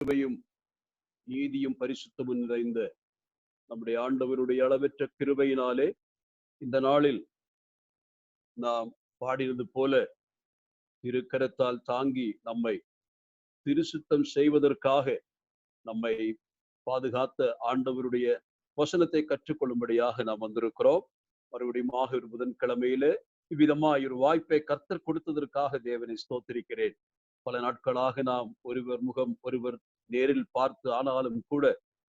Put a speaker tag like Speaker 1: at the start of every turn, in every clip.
Speaker 1: கிருபையும் நீதியும் பரிசுத்தமும் நிறைந்த நம்முடைய ஆண்டவருடைய அளவற்ற கிருபையினாலே இந்த நாளில் நாம் பாடினது போல திருக்கரத்தால் தாங்கி நம்மை திருசுத்தம் செய்வதற்காக நம்மை பாதுகாத்த ஆண்டவருடைய வசனத்தை கற்றுக்கொள்ளும்படியாக நாம் வந்திருக்கிறோம். மறுபடியும் ஒரு புதன்கிழமையில இவ்விதமாய் ஒரு வாய்ப்பை கர்த்தர் கொடுத்ததற்காக தேவனை ஸ்தோத்திரிக்கிறேன். பல நாட்களாக நாம் ஒருவர் நேரில் பார்த்து ஆனாலும் கூட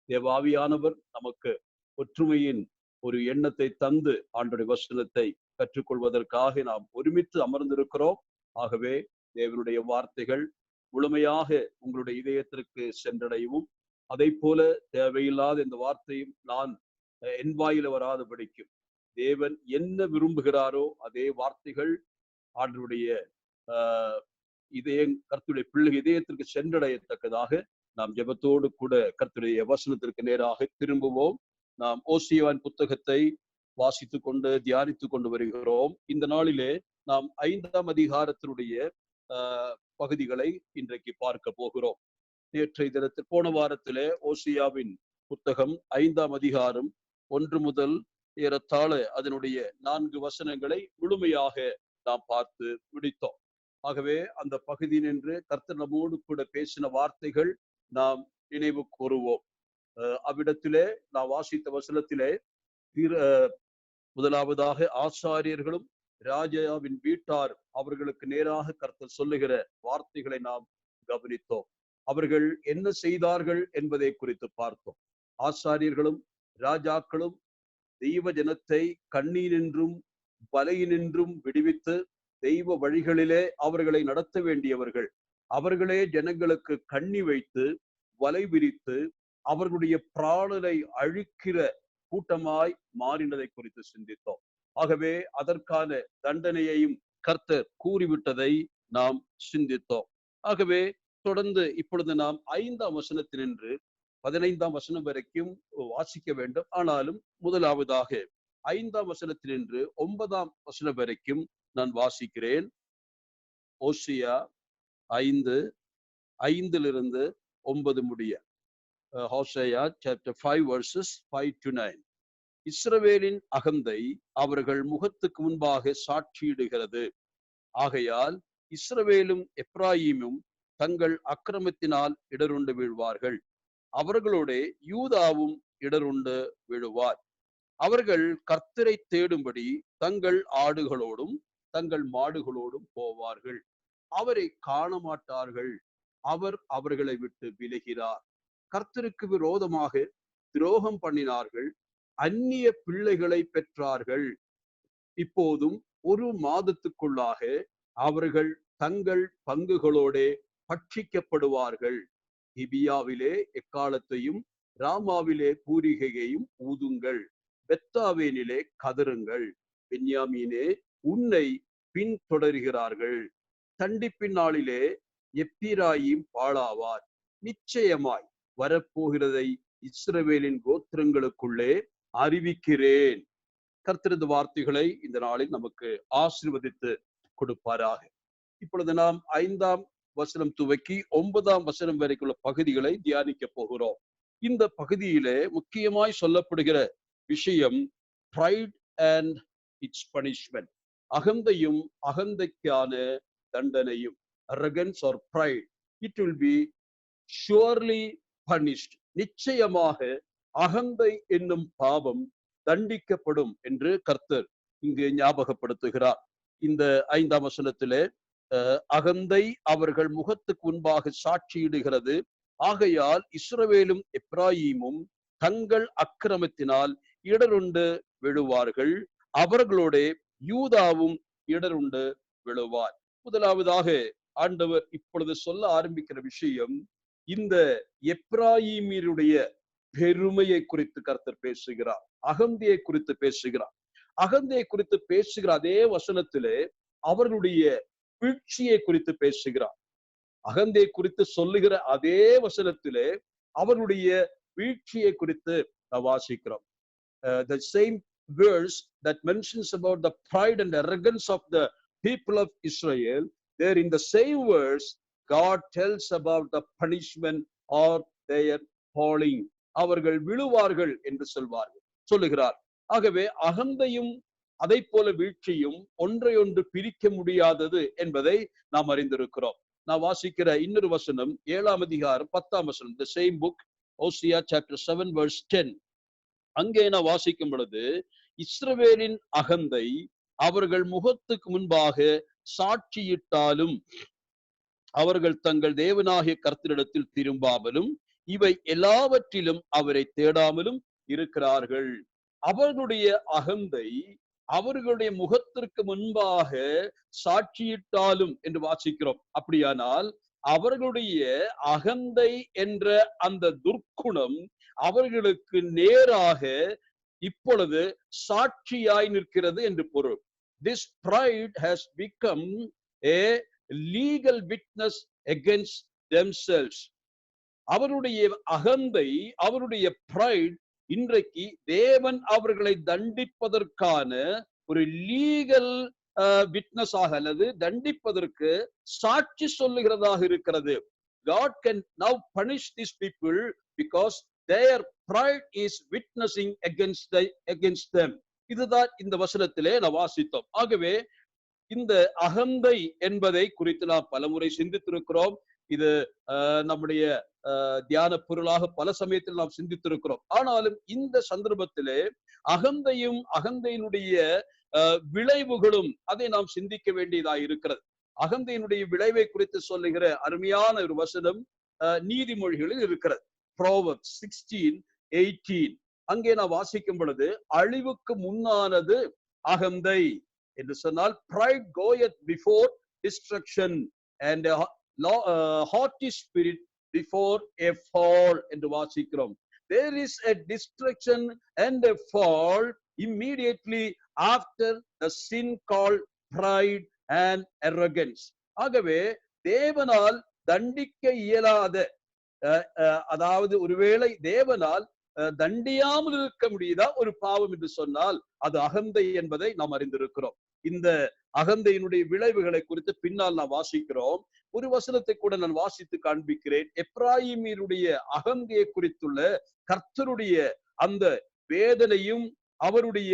Speaker 1: தேவாவியானவர் நமக்கு ஒற்றுமையின் ஒரு எண்ணத்தை தந்து ஆண்டவருடைய வசனத்தை கற்றுக்கொள்வதற்காக நாம் ஒருமித்து அமர்ந்திருக்கிறோம். ஆகவே தேவனுடைய வார்த்தைகள் முழுமையாக உங்களுடைய இதயத்திற்கு சென்றடையவும், அதை போல தேவையில்லாத இந்த வார்த்தையும் நான் என் வாயில வராதபடிக்கும் தேவன் என்ன விரும்புகிறாரோ அதே வார்த்தைகள் ஆண்டவருடைய கர்த்தருடைய பிள்ளை இதயத்திற்கு சென்றடையத்தக்கதாக நாம் ஜெபத்தோடு கூட கர்த்தருடைய வசனத்திற்கு நேராக திரும்புவோம். நாம் ஓசியாவின் புத்தகத்தை வாசித்துக் கொண்டு தியானித்துக் கொண்டு வருகிறோம். இந்த நாளிலே நாம் 5ஆம் அதிகாரத்தினுடைய பகுதிகளை இன்றைக்கு பார்க்க போகிறோம். நேற்றைய தினத்தில் போன வாரத்திலே ஓசியாவின் புத்தகம் 5ஆம் அதிகாரம் 1 முதல் ஏறத்தாழ அதனுடைய 4 வசனங்களை முழுமையாக நாம் பார்த்து முடித்தோம். ஆகவே அந்த பகுதி நின்று கர்த்தர் நம்மோடு கூட பேசின வார்த்தைகள் நாம் நினைவு கூறுவோம். அவ்விடத்திலே நாம் வாசித்த வசனத்திலே முதலாவதாக ஆசாரியர்களும் ராஜாவின் வீட்டார் அவர்களுக்கு நேராக கர்த்தர் சொல்லுகிற வார்த்தைகளை நாம் கவனித்தோம். அவர்கள் என்ன செய்தார்கள் என்பதை குறித்து பார்த்தோம். ஆசாரியர்களும் ராஜாக்களும் தெய்வ ஜனத்தை கண்ணீரின்றும் பலையினின்றும் விடுவித்து தெய்வ வழிகளிலே அவர்களை நடத்த வேண்டியவர்கள். அவர்களே ஜனங்களுக்கு கண்ணி வைத்து வலை விரித்து அவர்களுடைய பிராணனை அழிக்கிற கூட்டமாய் மாறினதை குறித்து சிந்தித்தோம். ஆகவே அதற்கான தண்டனையையும் கர்த்தர் கூறிவிட்டதை நாம் சிந்தித்தோம். ஆகவே தொடர்ந்து இப்பொழுது நாம் 5ஆம் வசனத்தினின்று 15ஆம் வசனம் வரைக்கும் வாசிக்க வேண்டும். ஆனாலும் முதலாவதாக 5ஆம் வசனத்தினின்று 9ஆம் வசனம் வரைக்கும் நான் வாசிக்கிறேன். ஓசியா 5:5 முடிய. ஹோசேயா சாப்டர் 5 verses 5 to 9. இஸ்ரவேலின் அகந்தை அவர்கள் முகத்துக்கு முன்பாக சாட்சியிடுகிறது. ஆகையால் இஸ்ரவேலும் எப்ராயீமும் தங்கள் அக்கிரமத்தினால் இடருண்டு வீழ்வார்கள். அவர்களோட யூதாவும் இடருண்டு விழுவார். அவர்கள் கர்த்தரை தேடும்படி தங்கள் ஆடுகளோடும் தங்கள் மாடுகளோடும் போவார்கள். அவரை காண மாட்டார்கள். அவர் அவர்களை விட்டு விலகிறார். கர்த்தருக்கு விரோதமாக துரோகம் பண்ணினார்கள். அந்நிய பிள்ளைகளை பெற்றார்கள். இப்போதும் 1 மாதத்துக்குள்ளாக அவர்கள் தங்கள் பங்குகளோட பட்சிக்கப்படுவார்கள். கிபியாவிலே எக்காலத்தையும் ராமாவிலே பூரிகையையும் ஊதுங்கள். பெத்தாவேனிலே கதறுங்கள். பென்யாமீனே, உன்னை பின்தொடர்கிறார்கள். தண்டிப்பின் நாளிலே எப்பிராயீம் பாழாவார். நிச்சயமாய் வரப்போகிறதை இஸ்ரவேலின் கோத்திரங்களுக்குள்ளே அறிவிக்கிறேன். கர்த்தரது வார்த்தைகளை இந்த நாளில் நமக்கு ஆசீர்வதித்து கொடுப்பாராக. இப்பொழுது நாம் 5ஆம் வசனம் துவக்கி 9ஆம் வசனம் வரைக்குள்ள பகுதிகளை தியானிக்க போகிறோம். இந்த பகுதியிலே முக்கியமாய் சொல்லப்படுகிற விஷயம் pride and its punishment. அகந்தையும் அகந்தைக்கான தண்டனையும். arrogance or pride, it will be surely punished. நிச்சயமாக அகந்தை என்னும் பாவம் தண்டிக்கப்படும் என்று கர்த்தர் இங்கு ஞாபகப்படுத்துகிறார். இந்த 5ஆம் வசனத்திலே அகந்தை அவர்கள் முகத்துக்கு முன்பாக சாட்சியிடுகிறது. ஆகையால் இஸ்ரவேலும் எப்ராயீமும் தங்கள் அக்கிரமத்தினால் இடருண்டு விழுவார்கள். அவர்களோட யூதாவும் இடருண்டு விழுவார். முதலாவதாக ஆண்டவர் இப்பொழுது சொல்ல ஆரம்பிக்கிற விஷயம், இந்த எப்ராயீமியருடைய பெருமையை குறித்து கர்த்தர் பேசுகிறார். அகந்தையை குறித்து பேசுகிறார். அகந்தையை குறித்து பேசுகிற அதே வசனத்திலே அவர்களுடைய வீழ்ச்சியை குறித்து பேசுகிறார். அகந்தையை குறித்து சொல்லுகிற அதே வசனத்திலே அவர்களுடைய வீழ்ச்சியை குறித்து வாசிக்கிறோம். The same verse that mentions about the pride and arrogance of the people of Israel, there in the same verse God tells about the punishment or their falling. அவர்கள் விழுவார்கள் என்று சொல்லுகிறார். ஆகவே அகந்தையும் அதை போல வீழ்ச்சியும் ஒன்றையொன்று பிரிக்க முடியாதது என்பதை நாம் அறிந்திருக்கிறோம். நான் வாசிக்கிற இன்னொரு வசனம் 7ஆம் அதிகாரம் 10ஆம் வசனம், the same book, Hosea chapter 7 verse 10. அங்கே நான் வாசிக்கும் பொழுது, இஸ்ரவேலின் அகந்தை அவர்கள் முகத்துக்கு முன்பாக சாட்சியிட்டாலும் அவர்கள் தங்கள் தேவனாகிய கர்த்தரிடத்தில் திரும்பாமலும் இவை எல்லாவற்றிலும் அவரை தேடாமலும் இருக்கிறார்கள். அவர்களுடைய அகந்தை அவர்களுடைய முகத்திற்கு முன்பாக சாட்சியிட்டாலும் என்று வாசிக்கிறோம். அப்படியானால் அவர்களுடைய அகந்தை என்ற அந்த துர்க்குணம் அவர்களுக்கு நேராக இப்பொழுது சாட்சியாய் நிற்கிறது என்று பொருள். This pride has become a legal witness against themselves. அவருடைய அகந்தை, அவருடைய pride இன்றைக்கு தேவன் அவர்களை தண்டிப்பதற்கான ஒரு லீகல் விட்னஸ் ஆக அல்லது தண்டிப்பதற்கு சாட்சி சொல்லுகிறதாக இருக்கிறது. God can now punish these people because their pride is witnessing against them. இதுதான் இந்த வசனத்திலே நான் வாசித்தோம். ஆகவே இந்த அகந்தை என்பதை குறித்து நாம் பலமுறை சிந்தித்திருக்கிறோம். இது நம்முடைய தியான பொருளாக பல சமயத்தில் நாம் சிந்தித்திருக்கிறோம். ஆனாலும் இந்த சந்தர்ப்பத்திலே அகந்தையும் அகந்தையினுடைய விளைவுகளும் அதை நாம் சிந்திக்க வேண்டியதாக இருக்கிறது. அகந்தையினுடைய விளைவை குறித்து சொல்லுகிற அருமையான ஒரு வசனம் நீதிமொழிகளில் இருக்கிறது. Proverbs 16:18. அங்கே நான் வாசிக்கும் பொழுது, அழிவுக்கு முன்னானது அகந்தை என்று சொன்னால், pride goeth before destruction and haughty spirit before a fall என்று வாசிக்கிறோம். There is a destruction and a fall immediately after the sin called pride and arrogance. ஆகவே தேவனால் தண்டிக்க இயலாத, அதாவது ஒருவேளை தேவனால் தண்டியாமல் இருக்க முடியுதா ஒரு பாவம் என்று சொன்னால் அது அகந்தை என்பதை நாம் அறிந்திருக்கிறோம். இந்த அகந்தையினுடைய விளைவுகளை குறித்து பின்னால் நாம் வாசிக்கிறோம். ஒரு வசனத்தை கூட நான் வாசித்து காண்பிக்கிறேன். எப்ராயிமியருடைய அகந்தையை குறித்துள்ள கர்த்தருடைய அந்த வேதனையும் அவருடைய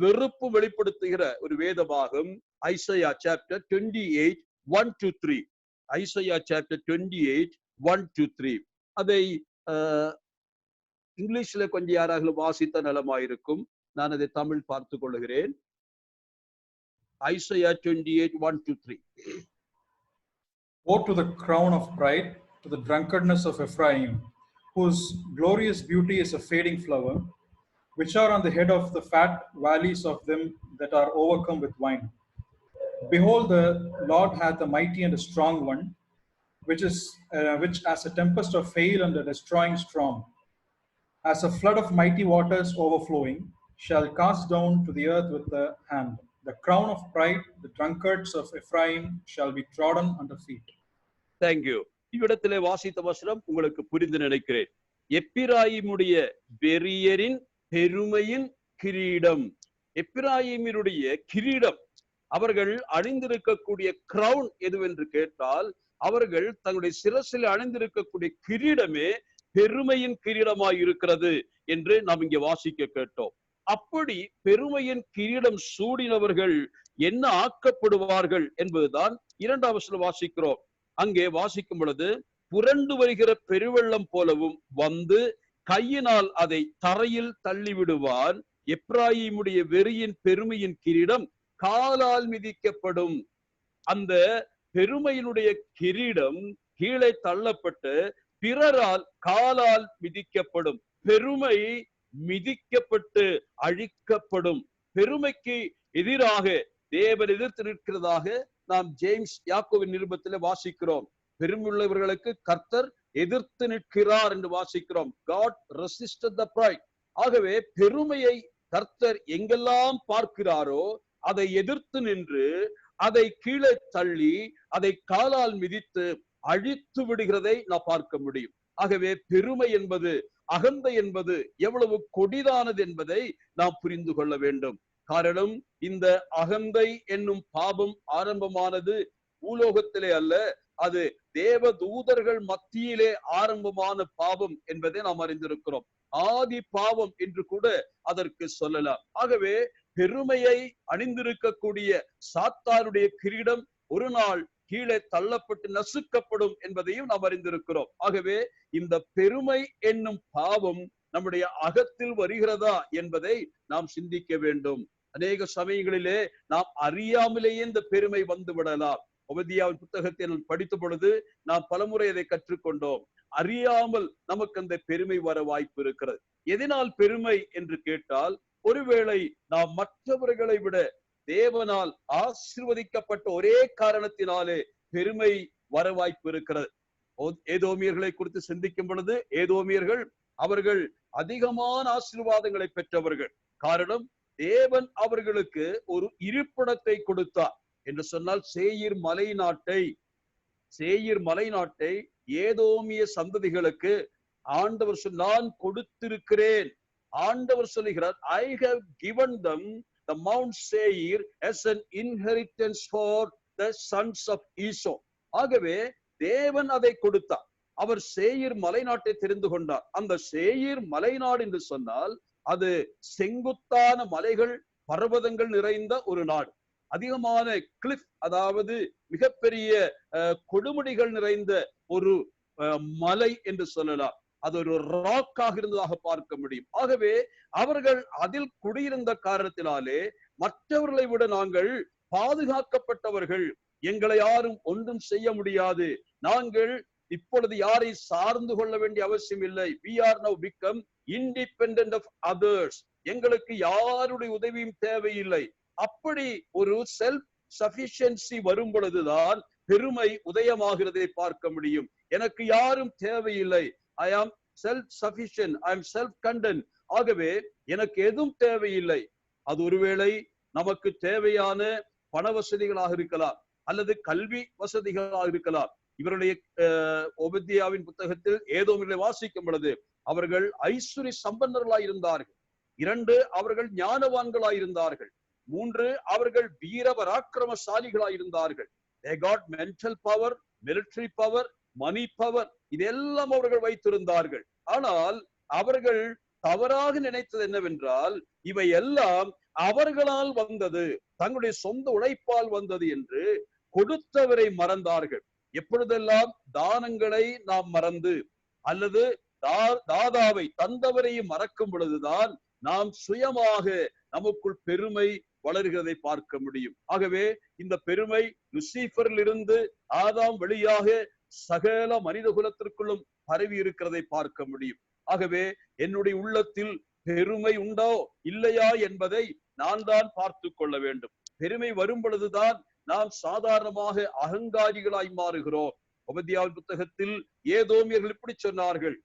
Speaker 1: வெறுப்பு வெளிப்படுத்துகிற ஒரு வேதமாகும் ஐசையா சாப்டர் 28:1-3. Isaiah chapter 28:1-3. அதை இங்கிலீஷ்ல கொஞ்சம் யாராக வாசித்த நலமாயிருக்கும். நான் அதை தமிழ் பார்த்துக் கொள்ளுகிறேன். Isaiah 28:1-3.
Speaker 2: Woe to the crown of pride, to the drunkardness of Ephraim, whose glorious beauty is a fading flower, which are on the head of the fat valleys of them that are overcome with wine. Behold, the Lord hath a mighty and a strong one, which as a tempest of hail and a destroying storm, as a flood of mighty waters overflowing, shall cast down to the earth with the hand. The crown of pride, the drunkards of Ephraim shall be trodden under feet.
Speaker 1: Thank you. இவ்விடத்திலே வாசித்த வசனம் உங்களுக்கு புரிந்து நினைக்கிறேன். எப்பிராயிமுடைய வெறியரின் பெருமையின் கிரீடம். எப்பிராயிமினுடைய கிரீடம், அவர்கள் அணிந்திருக்கக்கூடிய கிரவுன் எதுவென்று கேட்டால், அவர்கள் தங்களுடைய சிரசில் அணிந்திருக்கக்கூடிய கிரீடமே பெருமையின் கிரீடமாய் இருக்கிறது என்று நாம் இங்கே வாசிக்க கேட்டோம். அப்படி பெருமையின் கிரீடம் சூடினவர்கள் என்ன ஆக்கப்படுவார்கள் என்பதுதான் 2ஆம் வசனம் வாசிக்கிறோம். அங்கே வாசிக்கும் பொழுது, புரண்டு வருகிற பெருவெள்ளம் போலவும் வந்து கையினால் அதை தரையில் தள்ளிவிடுவான். எப்ராயிமுடைய வெறியின் பெருமையின் கிரீடம் காலால் மிதிக்கப்படும். அந்த பெருமையினுடைய கிரீடம் கீழே தள்ளப்பட்டு பிறரால் காலால் மிதிக்கப்படும். பெருமை மிதிக்கப்பட்டு அழிக்கப்படும். பெருமைக்கு எதிராக தேவன் எதிர்த்து நிற்கிறதாக நாம் ஜேம்ஸ் யாக்கோவின் நிருபத்திலே வாசிக்கிறோம். பெருமையுள்ளவர்களுக்கு கர்த்தர் எதிர்த்து நிற்கிறார் என்று வாசிக்கிறோம். God resisted the pride. ஆகவே பெருமையை கர்த்தர் எங்கெல்லாம் பார்க்கிறாரோ அதை எதிர்த்து நின்று அதை கீழே தள்ளி அதை காலால் மிதித்து அழித்து விடுகிறதை நாம் பார்க்க முடியும். ஆகவே பெருமை என்பது, அகந்தை என்பது எவ்வளவு கொடிதானது என்பதை நாம் புரிந்து கொள்ள வேண்டும். காரணம், இந்த அகந்தை என்னும் பாவம் ஆரம்பமானது பூலோகத்திலே அல்ல, அது தேவ தூதர்கள் மத்தியிலே ஆரம்பமான பாவம் என்பதை நாம் அறிந்திருக்கிறோம். ஆதி பாவம் என்று கூட அதற்கு சொல்லலாம். ஆகவே பெருமையை அணிந்திருக்கக்கூடிய சாத்தானுடைய கிரீடம் ஒரு நாள் கீழே தள்ளப்பட்டு நசுக்கப்படும் என்பதையும் நாம் அறிந்திருக்கிறோம். ஆகவே இந்த பெருமை என்னும் பாவம் நம்முடைய அகத்தில் வருகிறதா என்பதை நாம் சிந்திக்க வேண்டும். அநேக சமயங்களிலே நாம் அறியாமலேயே இந்த பெருமை வந்து விடலாம். ஒபதியாவின் புத்தகத்தை நாம் படித்த பொழுது நாம் பலமுறை அதை கற்றுக்கொண்டோம். அறியாமல் நமக்கு அந்த பெருமை வர வாய்ப்பு இருக்கிறது. எதனால் பெருமை என்று கேட்டால், ஒருவேளை நாம் மற்றவர்களை விட தேவனால் ஆசீர்வதிக்கப்பட்ட ஒரே காரணத்தினாலே பெருமை வர வாய்ப்பு இருக்கிறது. ஏதோமியர்களை குறித்து சிந்திக்கும் பொழுது, ஏதோமியர்கள் அவர்கள் அதிகமான ஆசீர்வாதங்களை பெற்றவர்கள். காரணம், தேவன் அவர்களுக்கு ஒரு இருப்பிடத்தை கொடுத்தார் என்று சொன்னால், சேயீர் மலை நாட்டை ஏதோமிய சந்ததிகளுக்கு ஆண்டவர் நான் கொடுத்திருக்கிறேன். ஆண்டவர் சொல்லுகிறார், I have given them the Mount Seir as an inheritance for the sons of Esau. ஆகவே தேவன் அதை கொடுத்தார். அவர் சேயீர் மலைநாட்டை தெரிந்து கொண்டார். அந்த சேயீர் மலைநாடு என்று சொன்னால் அது செங்குத்தான மலைகள், பர்வதங்கள் நிறைந்த ஒரு நாடு. அதிகமான கிளிஃப், அதாவது மிகப்பெரிய கொடுமுடிகள் நிறைந்த ஒரு மலை என்று சொல்லலாம். அது ஒரு ராக்காக இருந்ததாக பார்க்க முடியும். ஆகவே அவர்கள் அதில் குடியிருந்த காரணத்தினாலே மற்றவர்களை விட நாங்கள் பாதுகாக்கப்பட்டவர்கள், எங்களை யாரும் ஒன்றும் செய்ய முடியாது, நாங்கள் இப்பொழுது யாரை சார்ந்து கொள்ள வேண்டிய அவசியம் இல்லை, we are now become independent of others, எங்களுக்கு யாருடைய உதவியும் தேவையில்லை. அப்படி ஒரு செல்ஃப் சஃபிஷியன்சி வரும் பொழுதுதான் பெருமை உதயமாகிறதை பார்க்க முடியும். எனக்கு யாரும் தேவையில்லை, I am self-sufficient, I am self-content. ஆகவே எனக்கு எதுவும் தேவையில்லை. அது ஒருவேளை நமக்கு தேவையான பண வசதிகளாக இருக்கலாம், அல்லது கல்வி வசதிகளாக இருக்கலாம். இவருடைய ஒபதியாவின் புத்தகத்தில் ஏதோமியர்களை வாசிக்கும் பொழுது அவர்கள் ஐஸ்வர்ய சம்பன்னர்களாய் இருந்தார்கள். 2, அவர்கள் ஞானவான்களாய் இருந்தார்கள். 3, அவர்கள் வீர பராக்கிரமசாலிகளாய் இருந்தார்கள். They got mental power, military power, money power, இதெல்லாம் அவர்கள் வைத்திருந்தார்கள். ஆனால் அவர்கள் தவறாக நினைத்தது என்னவென்றால், இவை எல்லாம் அவர்களால் வந்தது, தங்களுடைய சொந்த உழைப்பால் வந்தது என்று கொடுத்தவரை மறந்தார்கள். எப்பொழுதெல்லாம் தானங்களை நாம் மறந்து அல்லது தாதாவை தந்தவரையும் மறக்கும் பொழுதுதான் நாம் சுயமாக நமக்குள் பெருமை வளர்கிறதை பார்க்க முடியும். ஆகவே இந்த பெருமை லூசிபரில் இருந்து ஆதாம் வழியாக சகல மனித குலத்திற்குள்ளும் பரவி இருக்கிறதை பார்க்க முடியும். ஆகவே என்னுடைய உள்ளத்தில் பெருமை உண்டோ இல்லையா என்பதை நான் தான் பார்த்து கொள்ள வேண்டும். பெருமை வரும் பொழுதுதான் நாம் சாதாரணமாக அகங்காரிகளாய் மாறுகிறோம். ஒபதியாவின் புத்தகத்தில் ஏதோமியர்கள் இப்படி சொன்னார்கள்,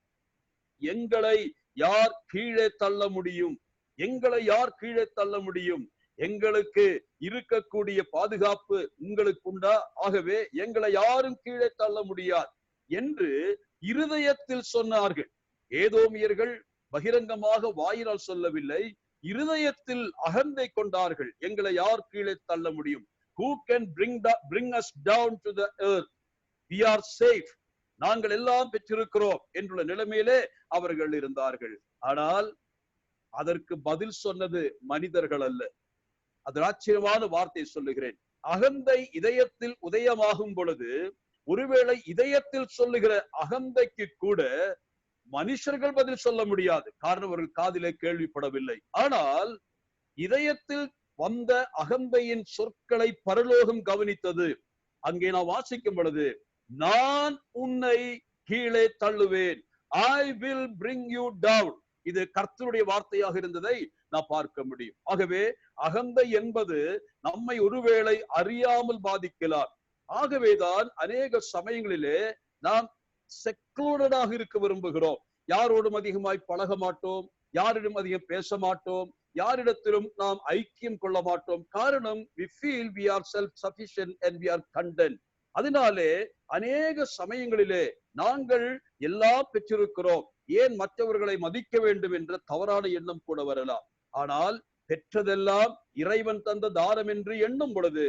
Speaker 1: எங்களை யார் கீழே தள்ள முடியும், எங்களை யார் கீழே தள்ள முடியும், எங்களுக்கு இருக்கக்கூடிய பாதுகாப்பு உங்களுக்கு உண்டா, ஆகவே எங்களை யாரும் கீழே தள்ள முடியாது என்று இருதயத்தில் சொன்னார்கள். ஏதோமியர்கள் பகிரங்கமாக வாயினால் சொல்லவில்லை, இருதயத்தில் அகந்தை கொண்டார்கள். எங்களை யார் கீழே தள்ள முடியும், who can bring us down to the earth, we are safe, நாங்கள் எல்லாம் பெற்றிருக்கிறோம் என்ற நிலைமையிலே அவர்கள் இருந்தார்கள். ஆனால் அதற்கு பதில் சொன்னது மனிதர்கள் அல்ல. அது ஆச்சரியமான வார்த்தை சொல்லுகிறேன். அகந்தை இதயத்தில் உதயமாகும் பொழுது, ஒருவேளை இதயத்தில் சொல்லுகிற அகந்தைக்கு கூட மனுஷர்கள் பதில் சொல்ல முடியாது. காரணம், அவர்கள் காதிலே கேள்விப்படவில்லை. ஆனால் இதயத்தில் வந்த அகந்தையின் சொற்களை பரலோகம் கவனித்தது. அங்கே நான் வாசிக்கும் பொழுது, நான் உன்னை கீழே தள்ளுவேன், I will bring you down, இது கர்த்தருடைய வார்த்தையாக இருந்ததை நான் பார்க்க முடியும். ஆகவே அகந்தை என்பது நம்மை ஒருவேளை அறியாமல் பாதிக்கலாம். ஆகவேதான் அநேக சமயங்களிலே நாம் செக்லூடடாக இருக்க விரும்புகிறோம். யாரோடும் அதிகமாய் பழக மாட்டோம், யாரிடம் அதிகம் பேச மாட்டோம், யாரிடத்திலும் நாம் ஐக்கியம் கொள்ள மாட்டோம். காரணம், we feel we are self-sufficient and we are content. அதனாலே அநேக சமயங்களிலே நாங்கள் எல்லாம் பெற்றிருக்கிறோம், ஏன் மற்றவர்களை மதிக்க வேண்டும் என்ற தவறான எண்ணம் கூட வரலாம். ஆனால் பெற்றதெல்லாம் இறைவன் தந்த தானம் என்று எண்ணும் பொழுது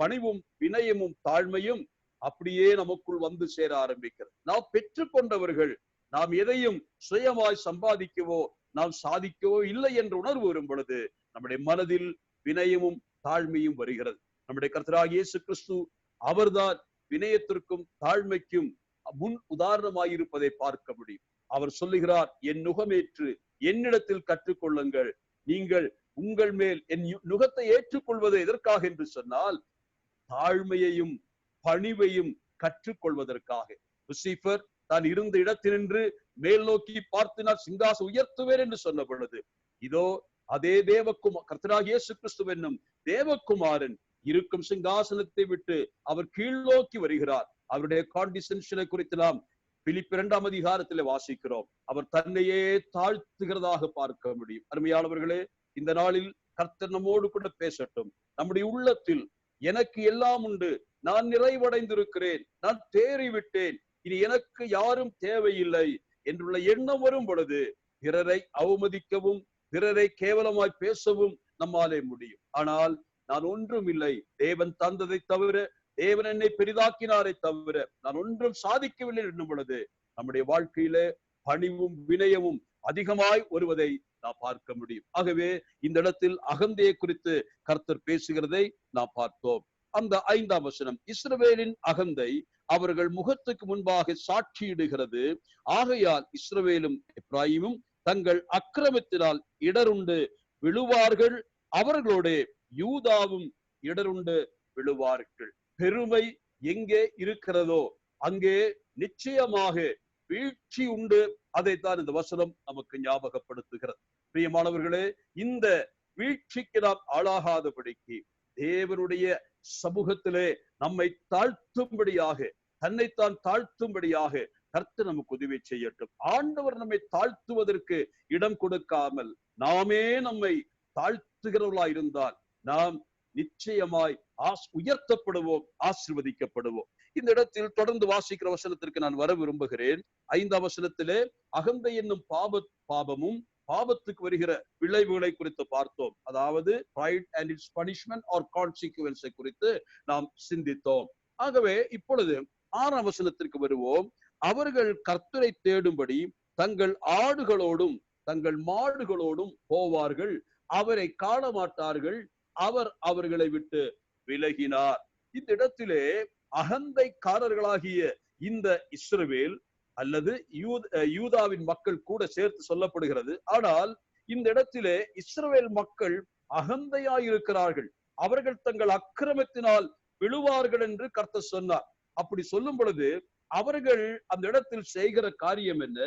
Speaker 1: பணிவும் வினயமும் தாழ்மையும் அப்படியே நமக்குள் வந்து சேர ஆரம்பிக்கிறது. நாம் பெற்றுக்கொண்டவர்கள், நாம் எதையும் சுயமாய் சம்பாதிக்கவோ நாம் சாதிக்கவோ இல்லை என்ற உணர்வு வரும் பொழுது நம்முடைய மனதில் வினயமும் தாழ்மையும் வருகிறது. நம்முடைய கர்த்தராகிய இயேசு கிறிஸ்து அவர்தான் வினயத்திற்கும் தாழ்மைக்கும் முன் உதாரணமாயிருப்பதை பார்க்க முடியும். அவர் சொல்லுகிறார், என் நுகமேற்று என்னிடத்தில் கற்றுக்கொள்ளுங்கள். நீங்கள் உங்கள் மேல் என் நுகத்தை ஏற்றுக்கொள்வது எதற்காக என்று சொன்னால், தாழ்மையையும் பணிவையும் கற்றுக்கொள்வதற்காக. லூசிபர் தான் இருந்த இடத்தினின்று மேல் நோக்கி பார்த்து நான் சிங்காசனம் உயர்த்துவேன் என்று சொன்ன பொழுது, இதோ அதே கர்த்தராகிய இயேசு கிறிஸ்து என்னும் தேவகுமாரன் இருக்கும் சிங்காசனத்தை விட்டு அவர் கீழ் நோக்கி வருகிறார். அவருடைய கான்டிசென்ஷனை குறித்து நாம் பிலிப்பியர் 2ஆம் அதிகாரத்திலே வாசிக்கிறோம். அவர் தன்னையே தாழ்த்துகிறதாக பார்க்க முடியும். அருமையானவர்களே, இந்த நாளில் கர்த்தர் நம்மோடு கூட பேசட்டும். நம்முடைய உள்ளத்தில் எனக்கு எல்லாம் உண்டு, நான் நிறைவடைந்திருக்கிறேன், நான் தேறிவிட்டேன், இனி எனக்கு யாரும் தேவையில்லை என்றுள்ள எண்ணம் வரும் பொழுது பிறரை அவமதிக்கவும் பிறரை கேவலமாய் பேசவும் நம்மாலே முடியும். ஆனால் நான் ஒன்றும் இல்லை, தேவன் தந்ததை தவிர, தேவன் என்னை பெரிதாக்கினாரை தவிர நான் ஒன்றும் சாதிக்கவில்லை என்னும் பொழுது நம்முடைய வாழ்க்கையில பணிவும் வினயமும் அதிகமாய் வருவதை நாம் பார்க்க முடியும். ஆகவே இந்த இடத்தில் அகந்தையை குறித்து கர்த்தர் பேசுகிறதை நாம் பார்த்தோம். அந்த 5ஆம் வசனம், இஸ்ரவேலின் அகந்தை அவர்கள் முகத்துக்கு முன்பாக சாட்சியிடுகிறது. ஆகையால் இஸ்ரவேலும் எப்ராயிமும் தங்கள் அக்கிரமத்தினால் இடருண்டு விழுவார்கள், அவர்களோட யூதாவும் இடருண்டு விழுவார்கள். பெருமை எங்கே இருக்கிறதோ அங்கே நிச்சயமாக வீழ்ச்சி உண்டு. அதைத்தான் இந்த வசனம் நமக்கு ஞாபகப்படுத்துகிறது. பிரியமானவர்களே, இந்த வீழ்ச்சிக்கு நாம் ஆளாகாதபடிக்கு தேவனுடைய சமூகத்திலே நம்மை தாழ்த்தும்படியாக, தன்னைத்தான் தாழ்த்தும்படியாக கர்த்தர் நமக்கு உதவி செய்யட்டும். ஆண்டவர் நம்மை தாழ்த்துவதற்கு இடம் கொடுக்காமல் நாமே நம்மை தாழ்த்துகிறவர்களாய் இருந்தால் நாம் நிச்சயமாய் உயர்த்தப்படுவோம், ஆசீர்வதிக்கப்படுவோம். இந்த இடத்தில் தொடர்ந்து வாசிக்கிற வசனத்திற்கு நான் வர விரும்புகிறேன். 5ஆம் வசனத்திலே அகந்தை என்னும் பாபமும் பாவத்துக்கு வருகிற விளைவுகளை குறித்து பார்த்தோம். அதாவது pride and its punishment or consequence குறித்து நாம் சிந்தித்தோம். ஆகவே இப்பொழுது 6ஆம் வசனத்திற்கு வருவோம். அவர்கள் கர்த்தரை தேடும்படி தங்கள் ஆடுகளோடும் தங்கள் மாடுகளோடும் போவார்கள், அவரை காண மாட்டார்கள், அவர் அவர்களை விட்டு விலகினார். இந்த இடத்திலே அகந்தைக்காரர்களாகிய இந்த இஸ்ரவேல் அல்லது யூதாவின் மக்கள் கூட சேர்த்து சொல்லப்படுகிறது. ஆனால் இந்த இடத்திலே இஸ்ரவேல் மக்கள் அகந்தையாயிருக்கிறார்கள், அவர்கள் தங்கள் அக்கிரமத்தினால் விழுவார்கள் என்று கர்த்தர் சொன்னார். அப்படி சொல்லும் பொழுது அவர்கள் அந்த இடத்தில் செய்கிற காரியம் என்ன?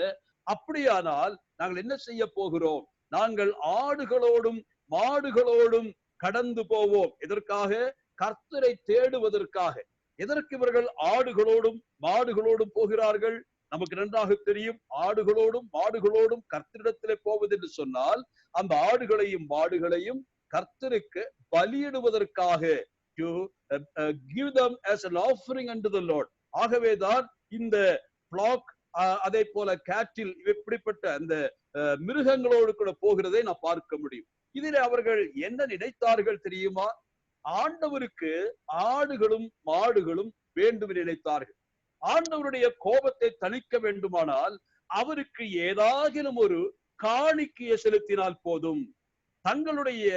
Speaker 1: அப்படியானால் நாங்கள் என்ன செய்ய போகிறோம்? நாங்கள் ஆடுகளோடும் மாடுகளோடும் கடந்து போவோம். எதற்காக? கர்த்தரை தேடுவதற்காக. எதற்கு இவர்கள் ஆடுகளோடும் மாடுகளோடும் போகிறார்கள்? நமக்கு நன்றாக தெரியும். ஆடுகளோடும் மாடுகளோடும் கர்த்தரிடத்திலே போவது என்று சொன்னால் அந்த ஆடுகளையும் மாடுகளையும் கர்த்தருக்கு பலியிடுவதற்காக, to give them as an offering unto the Lord. ஆகவேதான் இந்த flock, அதே போல கேட்டில், இப்படிப்பட்ட அந்த மிருகங்களோடு கூட போகிறதை நான் பார்க்க முடியும். இதில் அவர்கள் என்ன நினைத்தார்கள் தெரியுமா? ஆண்டவருக்கு ஆடுகளும் மாடுகளும் வேண்டும் நினைத்தார்கள். ஆண்டவருடைய கோபத்தை தணிக்க வேண்டுமானால் அவருக்கு ஏதாகிலும் ஒரு காணிக்கையை செலுத்தினால் போதும். தங்களுடைய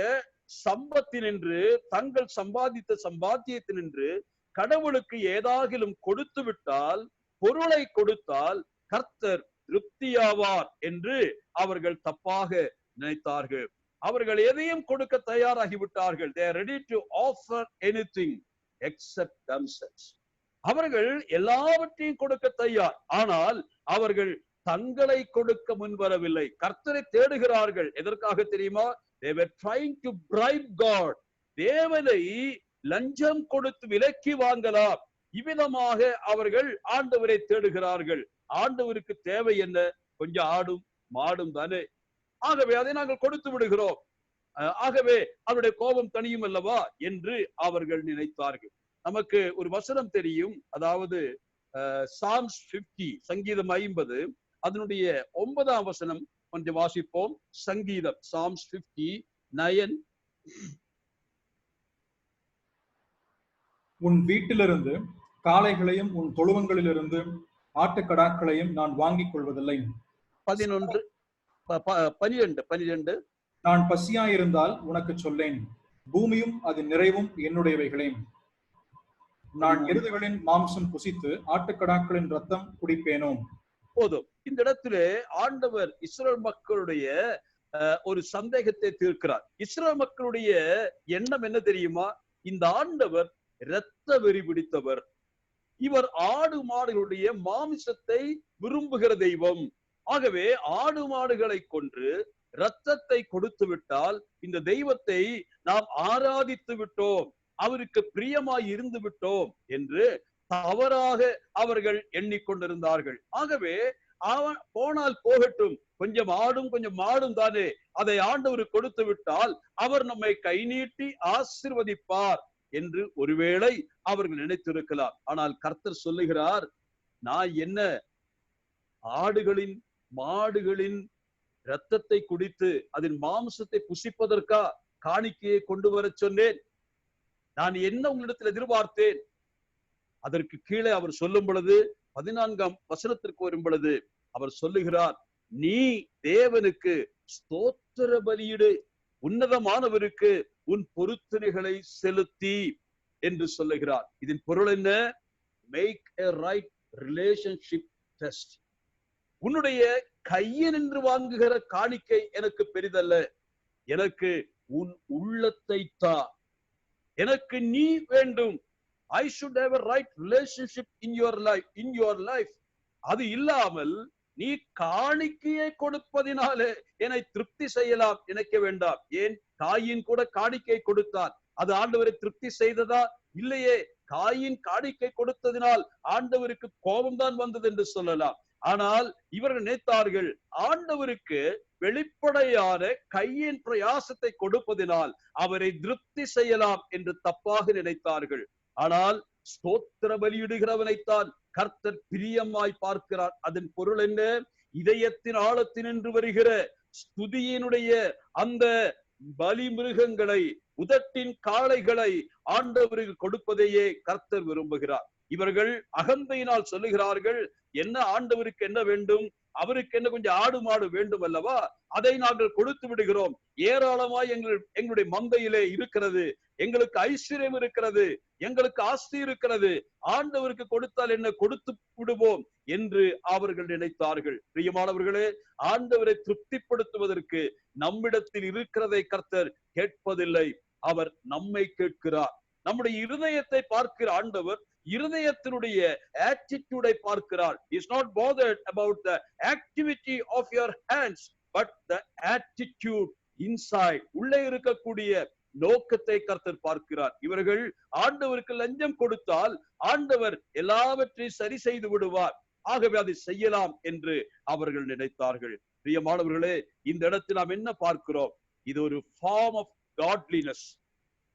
Speaker 1: சம்பத்தினின்று, தங்கள் சம்பாதித்த சம்பாத்தியத்தினின்று கடவுளுக்கு ஏதாகிலும் கொடுத்து விட்டால், பொருளை கொடுத்தால் கர்த்தர் திருப்தியாவார் என்று அவர்கள் தப்பாக நினைத்தார்கள். அவர்கள் எதையும் கொடுக்க தயாராகிவிட்டார்கள். They are ready to offer anything except themselves. அவர்கள் எல்லாவற்றையும் கொடுக்க தயார். ஆனால் அவர்கள் தங்களை கொடுக்க முன்வரவில்லை. கர்த்தரை தேடுகிறார்கள். எதற்காக தெரியுமா? They were trying to bribe God. தேவனை லஞ்சம் கொடுத்து விலக்கி வாங்கலாம். இவ்விதமாக அவர்கள் ஆண்டவரை தேடுகிறார்கள். ஆண்டவருக்கு தேவை என்ன? கொஞ்சம் ஆடும் மாடும் தானே. ஆகவே அதை நாங்கள் கொடுத்து விடுகிறோம், ஆகவே அவருடைய கோபம் தனியும் அல்லவா என்று அவர்கள் நினைத்தார்கள். நமக்கு ஒரு வசனம் தெரியும். அதாவது Psalms 50, சங்கீதம் 50, அதனுடைய 9ஆம் வசனம் கொஞ்சம் வாசிப்போம். சங்கீதம் Psalms 50:9.
Speaker 2: உன் வீட்டிலிருந்து காளைகளையும் உன் தொழுவங்களிலிருந்து ஆட்டுக்கடாக்களையும் நான் வாங்கிக் கொள்வதில்லை.
Speaker 1: 11 12
Speaker 2: நான் பசியாயிருந்தால் உனக்கு சொல்லேன், பூமியும் அதன் நிறைவும் என்னுடையவைகளே. நான் எருதுகளின் மாம்சம் புசித்து ஆட்டுக்கடாக்களின் ரத்தம் குடிப்பேனோ?
Speaker 1: போதும். இந்த இடத்திலே ஆண்டவர் இஸ்ரவேல் மக்களுடைய ஒரு சந்தேகத்தை தீர்க்கிறார். இஸ்ரவேல் மக்களுடைய எண்ணம் என்ன தெரியுமா? இந்த ஆண்டவர் இரத்த வெறி பிடித்தவர். இவர் ஆடு மாடுகளுடைய மாமிசத்தை விரும்புகிற தெய்வம். ஆகவே ஆடு மாடுகளை கொன்று இரத்தத்தை கொடுத்து விட்டால் இந்த தெய்வத்தை நாம் ஆராதித்து விட்டோம், அவருக்கு பிரியமாய் இருந்து விட்டோம் என்று தவறாக அவர்கள் எண்ணிக்கொண்டிருந்தார்கள். ஆகவே அவன் போனால் போகட்டும், கொஞ்சம் ஆடும் கொஞ்சம் மாடும் தானே, அதை ஆண்டவர் கொடுத்து விட்டால் அவர் நம்மை கை நீட்டி ஆசீர்வதிப்பார் என்று ஒருவேளை அவர்கள் நினைத்திருக்கலாம். ஆனால் கர்த்தர் சொல்லுகிறார், நான் என்ன ஆடுகளின் மாடுகளின் இரத்தத்தை குடித்து அதன் மாம்சத்தை புசிப்பதற்கா காணிக்கையை கொண்டு வர சொன்னேன்? நான் என்ன உங்களிடத்தில் எதிர்பார்த்தேன்? அதற்கு கீழே அவர் சொல்லும் பொழுது 14ஆம் வசனத்திற்கு வரும் பொழுது அவர் சொல்லுகிறார், நீ தேவனுக்கு ஸ்தோத்திர பலியிடு, உன்னதமானவருக்கு உன் பொருத்தனைகளை செலுத்தி என்று சொல்லுகிறார். இதன் பொருள் என்ன? Make a right relationship test. உன்னுடைய கையினின்று வாங்குகிற காணிக்கை எனக்கு பெரிதல்ல, எனக்கு உன் உள்ளத்தை தா, எனக்கு நீ வேண்டும். I should have a right relationship in your life. அது இல்லாமல் நீ காணிக்கையை கொடுப்பதினாலே என்னை திருப்தி செய்யலாம் நினைக்க வேண்டாம். ஏன்? காயின் கூட காணிக்கை கொடுத்தான், அது ஆண்டவரை திருப்தி செய்ததா? இல்லையே. காயின் காணிக்கை கொடுத்ததினால் ஆண்டவருக்கு கோபம்தான் வந்தது என்று சொல்லலாம். ஆனால் இவர்கள் நினைத்தார்கள், ஆண்டவருக்கு வெளிப்படையான கையின் பிரயாசத்தை கொடுப்பதினால் அவரை திருப்தி செய்யலாம் என்று தப்பாக நினைத்தார்கள். ஆனால் ஸ்தோத்திர பலியிடுகிறவனைத்தான் கர்த்தர் பிரியமாய் பார்க்கிறார். அதன் பொருள் என்ன? இதயத்தின் ஆழத்தினின்று வருகிற ஸ்துதியினுடைய அந்த பலி மிருகங்களை, உதட்டின் காளைகளை ஆண்டவருக்கு கொடுப்பதையே கர்த்தர் விரும்புகிறார். இவர்கள் அகந்தையினால் சொல்லுகிறார்கள், என்ன ஆண்டவருக்கு என்ன வேண்டும், அவருக்கு என்ன கொஞ்சம் ஆடு மாடு வேண்டும் அல்லவா, அதை நாங்கள் கொடுத்து விடுகிறோம், ஏராளமாய் எங்களுடைய மந்தையிலே இருக்கிறது, எங்களுக்கு ஐஸ்வர்யம் இருக்கிறது, எங்களுக்கு ஆஸ்தி இருக்கிறது, ஆண்டவருக்கு கொடுத்தால் என்ன கொடுத்து விடுவோம் என்று அவர்கள் நினைத்தார்கள். பிரியமானவர்களே, ஆண்டவரை திருப்திப்படுத்துவதற்கு நம்மிடத்தில் இருக்கிறதை கர்த்தர் கேட்பதில்லை, அவர் நம்மை கேட்கிறார். நம்முடைய இருதயத்தை பார்க்கிற ஆண்டவர் இருதயத்தினுடைய ஆட்டிடியூடை பார்க்கிறார். He is not bothered about the activity of your hands, but the attitude inside. உள்ளே இருக்கக்கூடிய நோக்கத்தை கர்த்தர் பார்க்கிறார். இவர்கள் ஆண்டவருக்கு லஞ்சம் கொடுத்தால் ஆண்டவர் எல்லாவற்றையும் சரி செய்து விடுவார், ஆகவே அதை செய்யலாம் என்று அவர்கள் நினைத்தார்கள். பிரியமானவர்களே, இந்த இடத்தில் நாம் என்ன பார்க்கிறோம்? இது ஒரு ஃபார்ம் ஆஃப் காட்லினஸ்.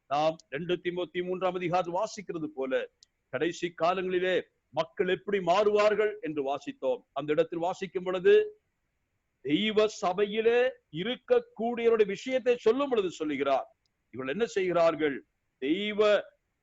Speaker 1: நாம் 2 தீமோத்தேயு 3ஆம் அதிகாரம் வாசிக்கிறது போல கடைசி காலங்களிலே மக்கள் எப்படி மாறுவார்கள் என்று வாசித்தோம். அந்த இடத்தில் வாசிக்கும் பொழுது தெய்வ சபையிலே இருக்கக்கூடியவருடைய விஷயத்தை சொல்லும் பொழுது சொல்லுகிறார், இவர்கள் என்ன செய்கிறார்கள்? தெய்வ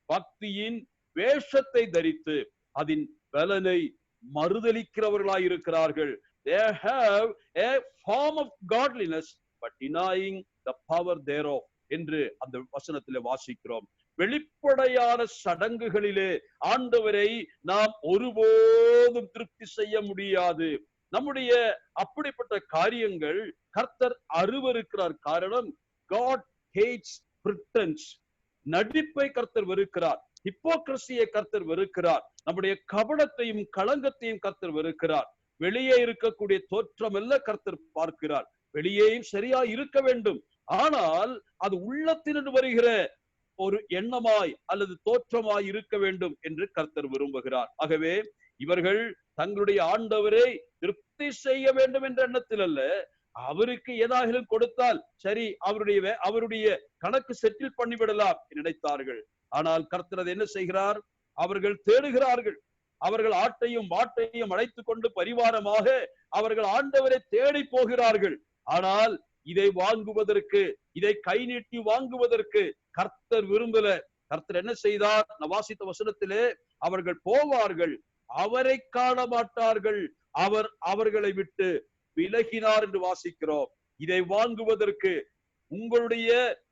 Speaker 1: பக்தியின் வேஷத்தை தரித்து அதன் பலனை மறுதலிக்கிறவர்களாய் இருக்கிறார்கள். They have a form of godliness but denying the power thereof என்று அந்த வசனத்திலே வாசிக்கிறோம். வெளிப்படையான சடங்குகளிலே ஆண்டவரை நாம் ஒருபோதும் திருப்தி செய்ய முடியாது. நம்முடைய அப்படிப்பட்ட காரியங்கள் கர்த்தர் அருவருக்கிறார். காரணம், God hates pretense. நடிப்பை கர்த்தர் வெறுக்கிறார், ஹிப்போக்ரசியை கர்த்தர் வெறுக்கிறார், நம்முடைய கபடத்தையும் களங்கத்தையும் கர்த்தர் வெறுக்கிறார். வெளியே இருக்கக்கூடிய தோற்றம் அல்ல கர்த்தர் பார்க்கிறார். வெளியேயும் சரியா இருக்க வேண்டும், ஆனால் அது உள்ளத்தினின்று வருகிற ஒரு எண்ணமாய் அல்லது தோற்றமாய் இருக்க வேண்டும் என்று கர்த்தர் விரும்புகிறார். ஆகவே இவர்கள் தங்களுடைய ஆண்டவரை திருப்தி செய்ய வேண்டும் என்ற எண்ணத்தில் அல்ல, அவருக்கு ஏதாகிலும் கொடுத்தால் சரி, அவருடைய கணக்கு செட்டில் பண்ணிவிடலாம் நினைத்தார்கள். ஆனால் கர்த்தர் அதை என்ன செய்கிறார்? அவர்கள் தேடுகிறார்கள். அவர்கள் ஆட்டையும் மாட்டையும் அழைத்துக் கொண்டு பரிவாரமாக அவர்கள் ஆண்டவரை தேடி போகிறார்கள். ஆனால் இதை வாங்குவதற்கு, இதை கை நீட்டி வாங்குவதற்கு கர்த்தர் விரும்பல. கர்த்தர் என்ன செய்தார்? நான் வாசித்த வசனத்திலே அவர்கள் போவார்கள், அவரை காண மாட்டார்கள், அவர் அவர்களை விட்டு விலகினார் என்று வாசிக்கிறோம். இதை வாங்குவதற்கு உங்களுடைய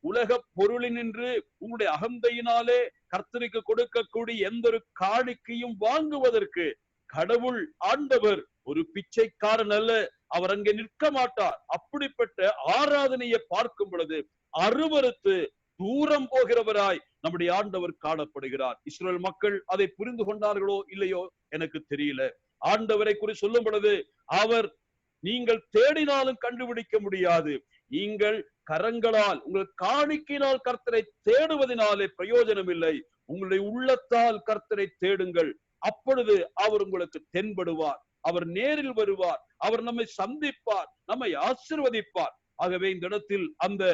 Speaker 1: உலக பொருளினின்று உங்களுடைய அகந்தையினாலே கர்த்தருக்கு கொடுக்கக்கூடிய எந்த ஒரு காணிக்கையும் வாங்குவதற்கு கடவுள் ஆண்டவர் ஒரு பிச்சைக்காரன் அல்ல, அவர் அங்கே நிற்க மாட்டார். அப்படிப்பட்ட ஆராதனையை பார்க்கும் பொழுது அருவருத்து தூரம் போகிறவராய் நம்முடைய ஆண்டவர் காணப்படுகிறார். இஸ்ரவேல் மக்கள் அதை புரிந்து கொண்டார்களோ இல்லையோ எனக்கு தெரியல. ஆண்டவரை குறித்து சொல்லும் பொழுது அவர் நீங்கள் தேடினாலும் கண்டுபிடிக்க முடியாது, நீங்கள் கரங்களால் உங்கள் காணிக்கையினால் கர்த்தரை தேடுவதனாலே பிரயோஜனம் இல்லை, உங்களுடைய உள்ளத்தால் கர்த்தரை தேடுங்கள், அப்பொழுது அவர் உங்களுக்கு தென்படுவார், அவர் நேரில் வருவார், அவர் நம்மை சந்திப்பார், நம்மை ஆசீர்வதிப்பார். ஆகவே இந்த இடத்தில் அந்த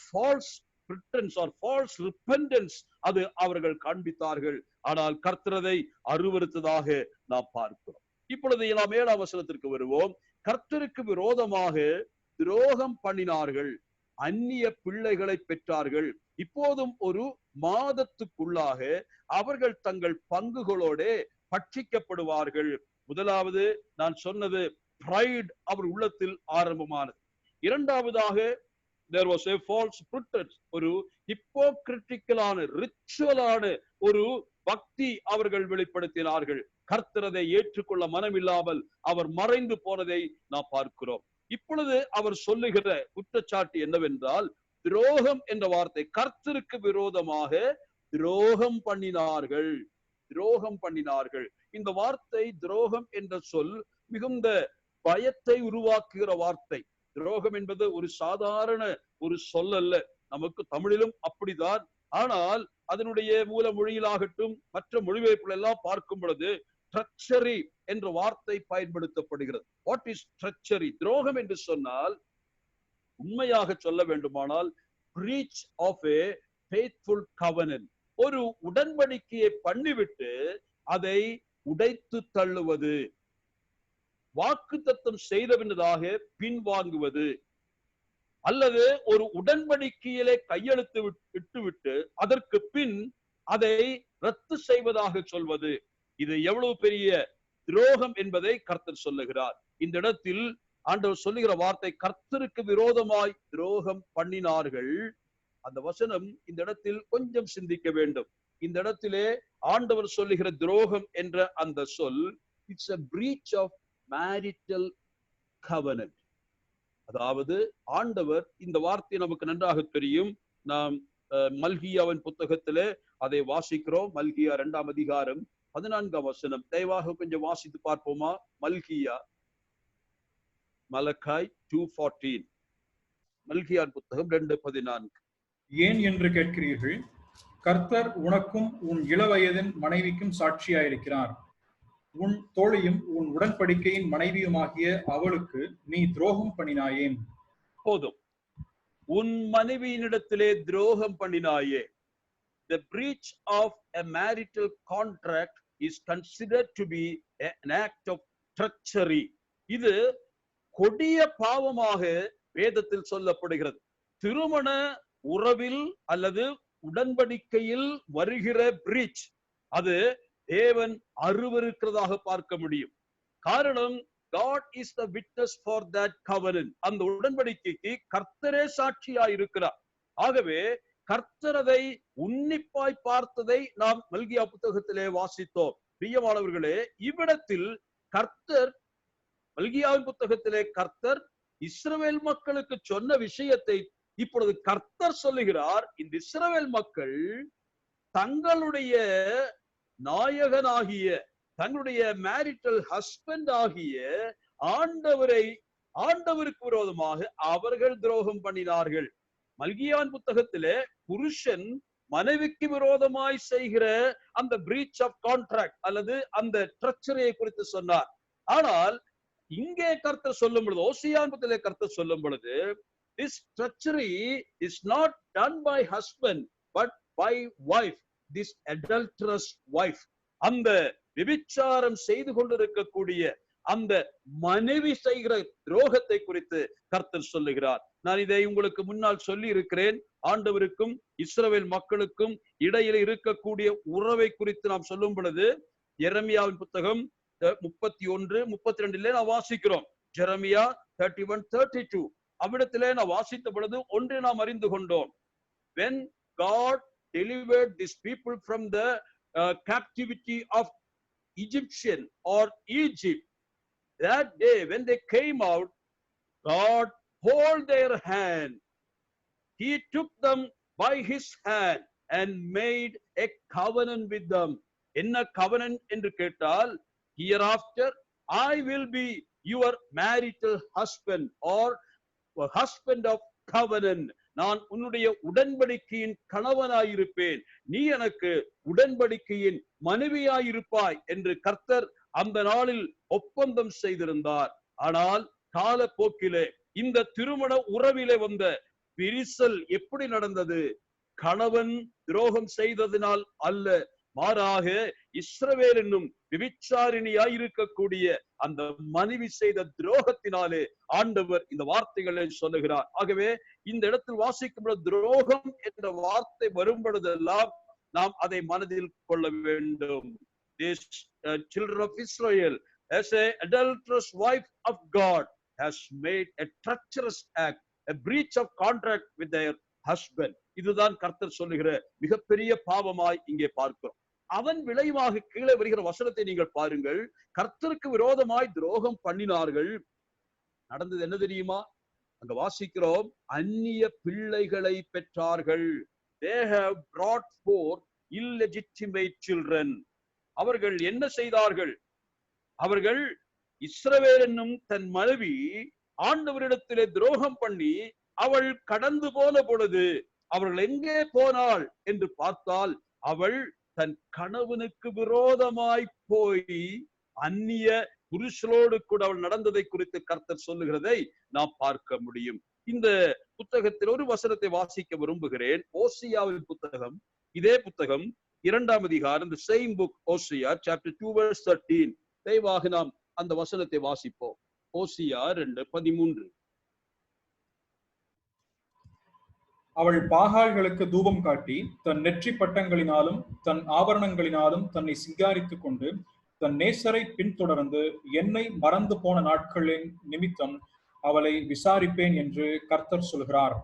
Speaker 1: false pretence or false repentance அது அவர்கள் காண்பித்தார்கள். ஆனால் கர்த்தரதை அருவருத்ததாக நாம் பார்க்கிறோம். இப்பொழுது நாம் 7ஆம் வசனத்திற்கு வருவோம். கர்த்தருக்கு விரோதமாக துரோகம் பண்ணினார்கள், அந்நிய பிள்ளைகளை பெற்றார்கள், இப்போதும் ஒரு மாதத்துக்குள்ளாக அவர்கள் தங்கள் பங்குகளோட பட்சிக்கப்படுவார்கள். முதலாவது நான் சொன்னது பிரைட் அவர் உள்ளத்தில் ஆரம்பமானது. இரண்டாவதாக there was a false pretense, ஒரு ஹிப்போக்ரிட்டிக்கலான ரிச்சுவலான ஒரு பக்தி அவர்கள் வெளிப்படுத்தினார்கள். கர்த்தரதை ஏற்றுக்கொள்ள மனமில்லாமல் அவர் மறைந்து போனதை நாம் பார்க்கிறோம். இப்பொழுது அவர் சொல்லுகிற குற்றச்சாட்டு என்னவென்றால், துரோகம் என்ற வார்த்தை, கர்த்தருக்கு விரோதமாக துரோகம் பண்ணினார்கள், துரோகம் பண்ணினார்கள். இந்த வார்த்தை துரோகம் என்ற சொல் மிகுந்த பயத்தை உருவாக்குகிற வார்த்தை. துரோகம் என்பது ஒரு சாதாரண ஒரு சொல் அல்ல, நமக்கு தமிழிலும் அப்படிதான். ஆனால் அதனுடைய மூல மொழியிலாகட்டும் மற்ற மொழிபெயர்ப்புகள் எல்லாம் பார்க்கும் பொழுது ட்ரெச்சரி என்ற வார்த்தை பயன்படுத்தப்படுகிறது. What is treachery? துரோகம் என்று சொன்னால் உண்மையாக சொல்ல வேண்டுமானால் breach of a faithful covenant, ஒரு உடன்படிக்கையை பண்ணிவிட்டு அதை உடைத்து தள்ளுவது, வாக்குத்தத்தம் செய்தபின்னதாக பின்வாங்குவது, அல்லது ஒரு உடன்படிக்கையிலே கையெழுத்து விட்டுவிட்டு அதற்கு பின் அதை ரத்து செய்வதாக சொல்வது. இது எவ்வளவு பெரிய துரோகம் என்பதை கர்த்தர் சொல்லுகிறார். இந்த இடத்தில் ஆண்டவர் சொல்லுகிற வார்த்தை கர்த்தருக்கு விரோதமாய் துரோகம் பண்ணினார்கள். அந்த வசனம் இந்த இடத்தில் கொஞ்சம் சிந்திக்க வேண்டும். இந்த இடத்திலே ஆண்டவர் சொல்லுகிற துரோகம் என்ற அந்த சொல், it's a breach of marital covenant. அதாவது ஆண்டவர், இந்த வார்த்தை நமக்கு நன்றாக தெரியும், நாம் மல்கியாவின் புத்தகத்திலே அதை வாசிக்கிறோம். மல்கியா 2ஆம் அதிகாரம் 14ஆம் வசனம். தயவாக கொஞ்சம் வாசித்து பார்ப்போமா? மல்கியா, மலக்காய் 2:14, மல்கியான் புத்தகம் 2:14.
Speaker 2: ஏன் என்று கேட்கிறீர்கள்? கர்த்தர் உனக்கும் உன் இளவயதின் மனைவிக்கும் சாட்சியாயிருக்கிறார். உன் தோழியும் உன் உடன்படிக்கையின் மனைவியுமாகிய அவளுக்கு நீ துரோகம் பண்ணினாயேன்.
Speaker 1: போதும், உன் மனைவியினிடத்திலே துரோகம் பண்ணினாயே. The breach of a marital contract is considered to be an act of treachery. இது கொடிய பாவமாக வேதத்தில் சொல்லப்படுகிறது. திருமண உறவில் அல்லது உடன்படிக்கையில் வருகிற பிரீச், அது தேவன் அருவருக்கிறதாக பார்க்க முடியும். காரணம், God is the witness for that covenant. அந்த உடன்படிக்கைக்கு கர்த்தரே சாட்சியாய் இருக்கிறார். ஆகவே கர்த்தர் அதை உன்னிப்பாய் பார்த்ததை நாம் மல்கியா புத்தகத்திலே வாசித்தோம். பிரியமானவர்களே, இவ்விடத்தில் கர்த்தர், மல்கியாவின் புத்தகத்திலே கர்த்தர் இஸ்ரவேல் மக்களுக்கு சொன்ன விஷயத்தை இப்பொழுது கர்த்தர் சொல்லுகிறார். இந்த இஸ்ரவேல் மக்கள் தங்களுடைய நாயகனாகிய, தங்களுடைய மேரிட்டல் ஹஸ்பண்ட் ஆகிய ஆண்டவருக்கு விரோதமாக அவர்கள் துரோகம் பண்ணினார்கள். மல்கியாவின் புத்தகத்திலே புருஷன் மனைவிக்கு விரோதமாய் செய்கிற அந்த பிரீச் ஆஃப் கான்ட்ராக்ட் அல்லது அந்த ட்ரெச்சரியை குறித்து சொன்னார். ஆனால் இங்கே கர்த்தர் சொல்லும் பொழுது, ஓசியாவின் புத்தகத்திலே கர்த்தர் சொல்லும் பொழுது, this treachery is not done by husband but by wife, this adulterous wife. அந்த விபிச்சாரம் செய்து கொண்டிருக்கக்கூடிய அந்த மனைவி செய்கிற துரோகத்தை குறித்து கர்த்தர் சொல்லுகிறார். நான் இதை உங்களுக்கு முன்னால் சொல்லி இருக்கிறேன். ஆண்டவருக்கும் இஸ்ரவேல் மக்களுக்கும் இடையில இருக்கக்கூடிய உறவை குறித்து நாம் சொல்லும் பொழுது எரேமியாவின் புத்தகம் 31:32 நாம் வாசிக்கிறோம். ஜெரமியா 31:32 அவ்விடத்திலே நாம் வாசித்த பொழுது ஒன்றை நாம் அறிந்து கொண்டோம். When God delivered these people from the captivity of Egyptian or Egypt, that day when they came out, God hold their hand. He took them by his hand and made a covenant with them. என்ன covenant என்று கேட்டால், hereafter I will be your marital husband or husband of covenant. நான் உன்னுடைய உடன்படிக்கையின் கணவனாயிருப்பேன், நீ எனக்கு உடன்படிக்கையின் மனைவியாயிருப்பாய் என்று கர்த்தர் அந்த நாளில் ஒப்பந்தம் செய்திருந்தார். ஆனால் காலப்போக்கிலே இந்த திருமண உறவிலே வந்த விரிசல் எப்படி நடந்தது? கணவன் துரோகம் செய்ததினால் அல்ல, மாறாக இஸ்ரவேல் என்னும் விபிச்சாரிணியாய் இருக்கக்கூடிய அந்த மனைவி செய்த துரோகத்தினாலே ஆண்டவர் இந்த வார்த்தைகளை சொல்லுகிறார். ஆகவே இந்த இடத்தில் வாசிக்கும் துரோகம் என்ற வார்த்தை வரும் பொழுதெல்லாம் நாம் அதை மனதில் கொள்ள வேண்டும். This children of Israel, as a adulterous wife of God, has made a treacherous act, a breach of contract with their husband. இதுதான் கர்த்தர் சொல்லுகிற மிகப்பெரிய பாவமாய் இங்கே பார்க்கிறோம். அவன் விளைவாக கீழே வருகிற வசனத்தை நீங்கள் பாருங்கள். கர்த்தருக்கு விரோதமாய் துரோகம் பண்ணினார்கள். நடந்தது என்ன தெரியுமா? அங்க வாசிக்கிறோம், அந்நிய பிள்ளைகளை பெற்றார்கள். They have brought forth illegitimate children. அவர்கள் என்ன செய்தார்கள்? அவர்கள் இஸ்ரவேல் என்னும் தன் மனைவி ஆண்டவரிடத்திலே துரோகம் பண்ணி அவள் கடந்து போன பொழுது அவர்கள் எங்கே போனாள் என்று பார்த்தால், அவள் தன் கணவனுக்கு விரோதமாய் போய் அந்நிய புருஷனோடு கூட அவள் நடந்ததை குறித்து கர்த்தர் சொல்லுகிறதை நாம் பார்க்க முடியும். இந்த புத்தகத்தில் ஒரு வசனத்தை வாசிக்க விரும்புகிறேன். ஓசியாவின் புத்தகம், இதே புத்தகம் 2ஆம் அதிகாரம், the same book Hosea chapter 2 verse 13. தயவாக நாம் அந்த வசனத்தை வாசிப்போம். ஓசியா 2:13.
Speaker 2: அவள் பாகால்களுக்கு தூபம் காட்டி தன் நெற்றி பட்டங்களினாலும் தன் ஆபரணங்களினாலும் தன்னை சிங்காரித்துக் கொண்டு தன் நேசரை பின்தொடர்ந்து என்னை மறந்து போன நாட்களின் நிமித்தம் அவளை விசாரிப்பேன் என்று கர்த்தர் சொல்கிறார்.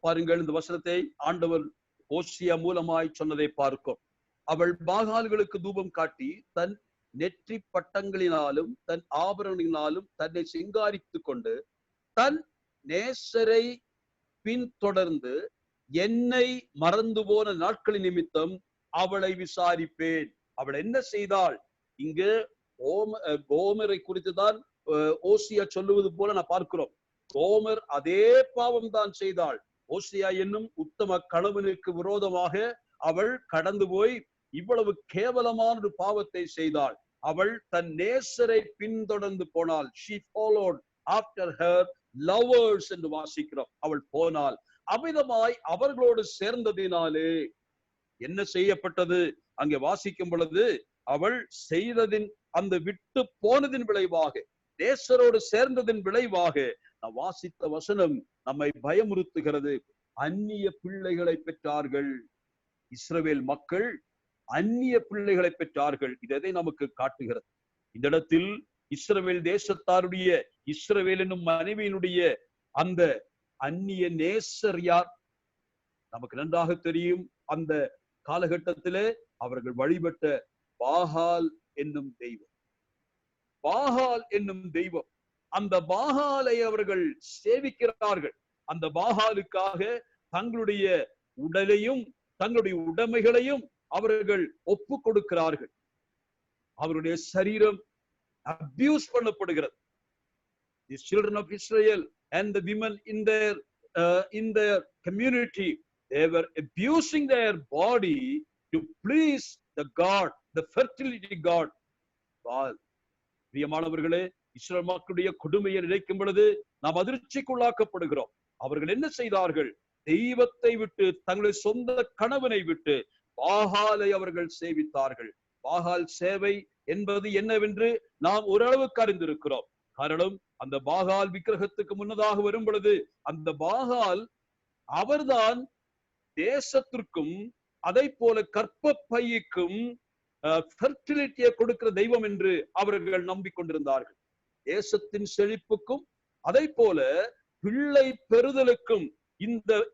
Speaker 1: பாருங்கள், இந்த வசனத்தை ஆண்டவர் ஓசியா மூலமாய் சொன்னதை பார்க்கும். அவள் பாகால்களுக்கு தூபம் காட்டி தன் நெற்றி பட்டங்களினாலும் தன் ஆபரணங்களினாலும் தன்னை சிங்காரித்துக் கொண்டு தன் நேசரை பின்தொடர்ந்து என்னை மறந்து போன நாட்களின் நிமித்தம் அவளை விசாரிப்பேன். அவள் என்ன செய்தாள்? இங்கு கோமரை குறித்துதான் ஓசியா சொல்லுவது போல நான் பார்க்கிறோம். கோமர் அதே பாவம் தான் செய்தாள். ஓசியா என்னும் உத்தம கணவனுக்கு விரோதமாக அவள் கடந்து போய் இவ்வளவு கேவலமான ஒரு பாவத்தை செய்தாள். அவள் தன் நேசரை பின்தொடர்ந்து போனாள். She followed after her lovers என்று வாசிக்கிறோம். அவள் போனாள். அமிதமாய் அவர்களோடு சேர்ந்ததினாலே என்ன செய்யப்பட்டது? அங்கே வாசிக்கும் பொழுது அவள் செய்ததின் அந்த விட்டு போனதின் விளைவாக, நேசரோடு சேர்ந்ததின் விளைவாக நான் வாசித்த வசனம் நம்மை பயமுறுத்துகிறது. அந்நிய பிள்ளைகளை பெற்றார்கள். இஸ்ரவேல் மக்கள் அந்நிய பிள்ளைகளை பெற்றார்கள். இதை நமக்கு காட்டுகிறது. இந்த இடத்தில் இஸ்ரவேல் தேசத்தாருடைய, இஸ்ரவேல் என்னும் மனைவியினுடைய அந்த அந்நிய நேசர் யார்? நமக்கு நன்றாக தெரியும். அந்த காலகட்டத்திலே அவர்கள் வழிபட்ட பாகால் என்னும் தெய்வம். பாகால் என்னும் தெய்வம், அந்த பாகாலை அவர்கள் சேவிக்கிறார்கள். அந்த பாகாலுக்காக தங்களுடைய உடலையும் தங்களுடைய உடைமைகளையும் அவர்கள் ஒப்பு கொடுக்கிறார்கள். அவருடைய சரீரம் abuse பண்ணப்படுகிறது. The children of Israel and the women in their community, they were abusing their body to please the God, the fertility God. பிரியமானவர்களே, இஸ்ரவேல் மக்களுடைய கொடுமையை நினைக்கும் பொழுது நாம் அதிர்ச்சிக்குள்ளாக்கப்படுகிறோம். அவர்கள் என்ன செய்தார்கள்? தெய்வத்தை விட்டு, தங்களுடைய சொந்த கணவனை விட்டு பாகாலை அவர்கள் சேவித்தார்கள். பாகால் சேவை என்பது என்னவென்று நாம் ஓரளவுக்கு அறிந்திருக்கிறோம். காரணம் அந்த பாகால் விக்கிரகத்துக்கு முன்னதாக வரும் பொழுது அந்த பாகால் அவர்தான் தேசத்திற்கும் அதை போல கற்ப பைக்கும் ஃபெர்டிலிட்டியை கொடுக்கிற தெய்வம் என்று அவர்கள் நம்பிக்கொண்டிருந்தார்கள். தேசத்தின் செழிப்புக்கும் அதை போல பிள்ளை பெறுதலுக்கும்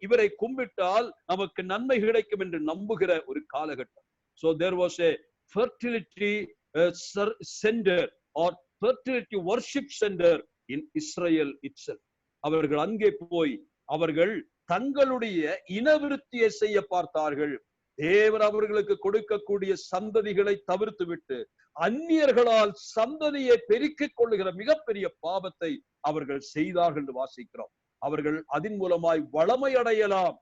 Speaker 1: இவரை கும்பிட்டால் நமக்கு நன்மை கிடைக்கும் என்று நம்புகிற ஒரு காலகட்டம். So there was a fertility center or fertility worship center in Israel itself. அவர்கள் அங்கே போய் அவர்கள் தங்களுடைய இனவிருத்தியை செய்ய பார்த்தார்கள். தேவன் அவர்களுக்கு கொடுக்கக்கூடிய சந்ததிகளை தவிர்த்து விட்டு அந்நியர்களால் சந்ததியை பெருக்கிக் கொள்ளுகிற மிகப்பெரிய பாவத்தை அவர்கள் செய்தார்கள் என்று வாசிக்கிறோம். அவர்கள் அதன் மூலமாய் வளமை அடையலாம்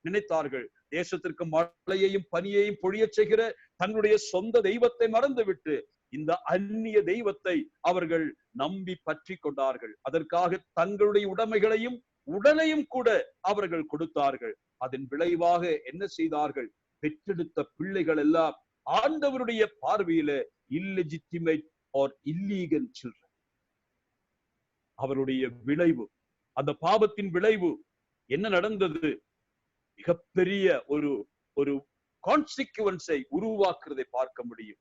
Speaker 1: நினைத்தார்கள். தேசத்திற்கு மழையையும் பனியையும் பொழிய செய்கிற தன்னுடைய சொந்த தெய்வத்தை மறந்துவிட்டு இந்த அந்நிய தெய்வத்தை அவர்கள் நம்பி பற்றி கொண்டார்கள். அதற்காக தங்களுடைய உடைமைகளையும் உடலையும் கூட அவர்கள் கொடுத்தார்கள். அதன் விளைவாக என்ன செய்தார்கள்? பெற்றெடுத்த பிள்ளைகள் எல்லாம் ஆண்டவருடைய பார்வையில இல்லெஜிட்டிமேட் ஆர் இல்லீகல் சில்ட்ரன். அவருடைய விளைவு, அந்த பாவத்தின் விளைவு என்ன நடந்தது? மிகப்பெரிய ஒரு கான்சிக்வன்ஸை உருவாக்குறதை பார்க்க முடியும்.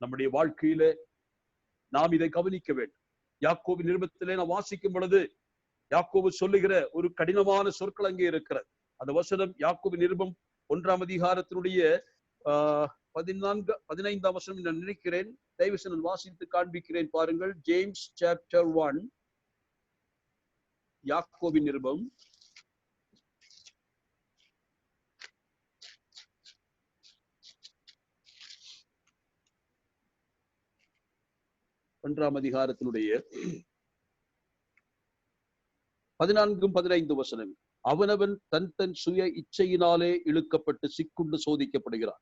Speaker 1: நம்முடைய வாழ்க்கையில நாம் இதை கவனிக்க வேண்டும். யாக்கோபின் நிருபத்திலே நாம் வாசிக்கும் பொழுது யாக்கோபு சொல்லுகிற ஒரு கடினமான சொற்கள் அங்கே இருக்கிறது. அந்த வசனம் யாக்கோபின் நிருபம் 1ஆம் அதிகாரத்தினுடைய 15ஆம் வசனம் நான் நினைக்கிறேன். தயவு செய்து வாசித்து காண்பிக்கிறேன் பாருங்கள். ஜேம்ஸ் சாப்டர் 1, யாக்கோபின் நிருபம் 1ஆம் அதிகாரத்தினுடைய 14-15 வசனம். அவனவன் தன் சுய இச்சையினாலே இழுக்கப்பட்டு சிக்குண்டு சோதிக்கப்படுகிறான்.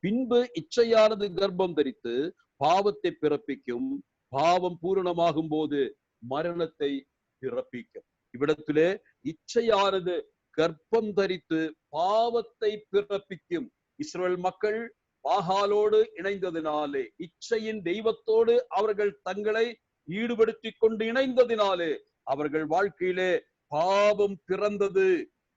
Speaker 1: பின்பு இச்சையானது கர்ப்பம் தரித்து பாவத்தை பிறப்பிக்கும். பாவம் பூரணமாகும் போது மரணத்தை பிறப்பிக்கும். இவ்விடத்திலே இச்சையானது கர்ப்பம் தரித்து பாவத்தை பிறப்பிக்கும். இஸ்ரவேல் மக்கள் பாகாலோடு இணைந்ததினாலே, இச்சையின் தெய்வத்தோடு அவர்கள் தங்களை ஈடுபடுத்தி கொண்டு இணைந்ததினாலே அவர்கள் வாழ்க்கையிலே பாவம் பிறந்தது,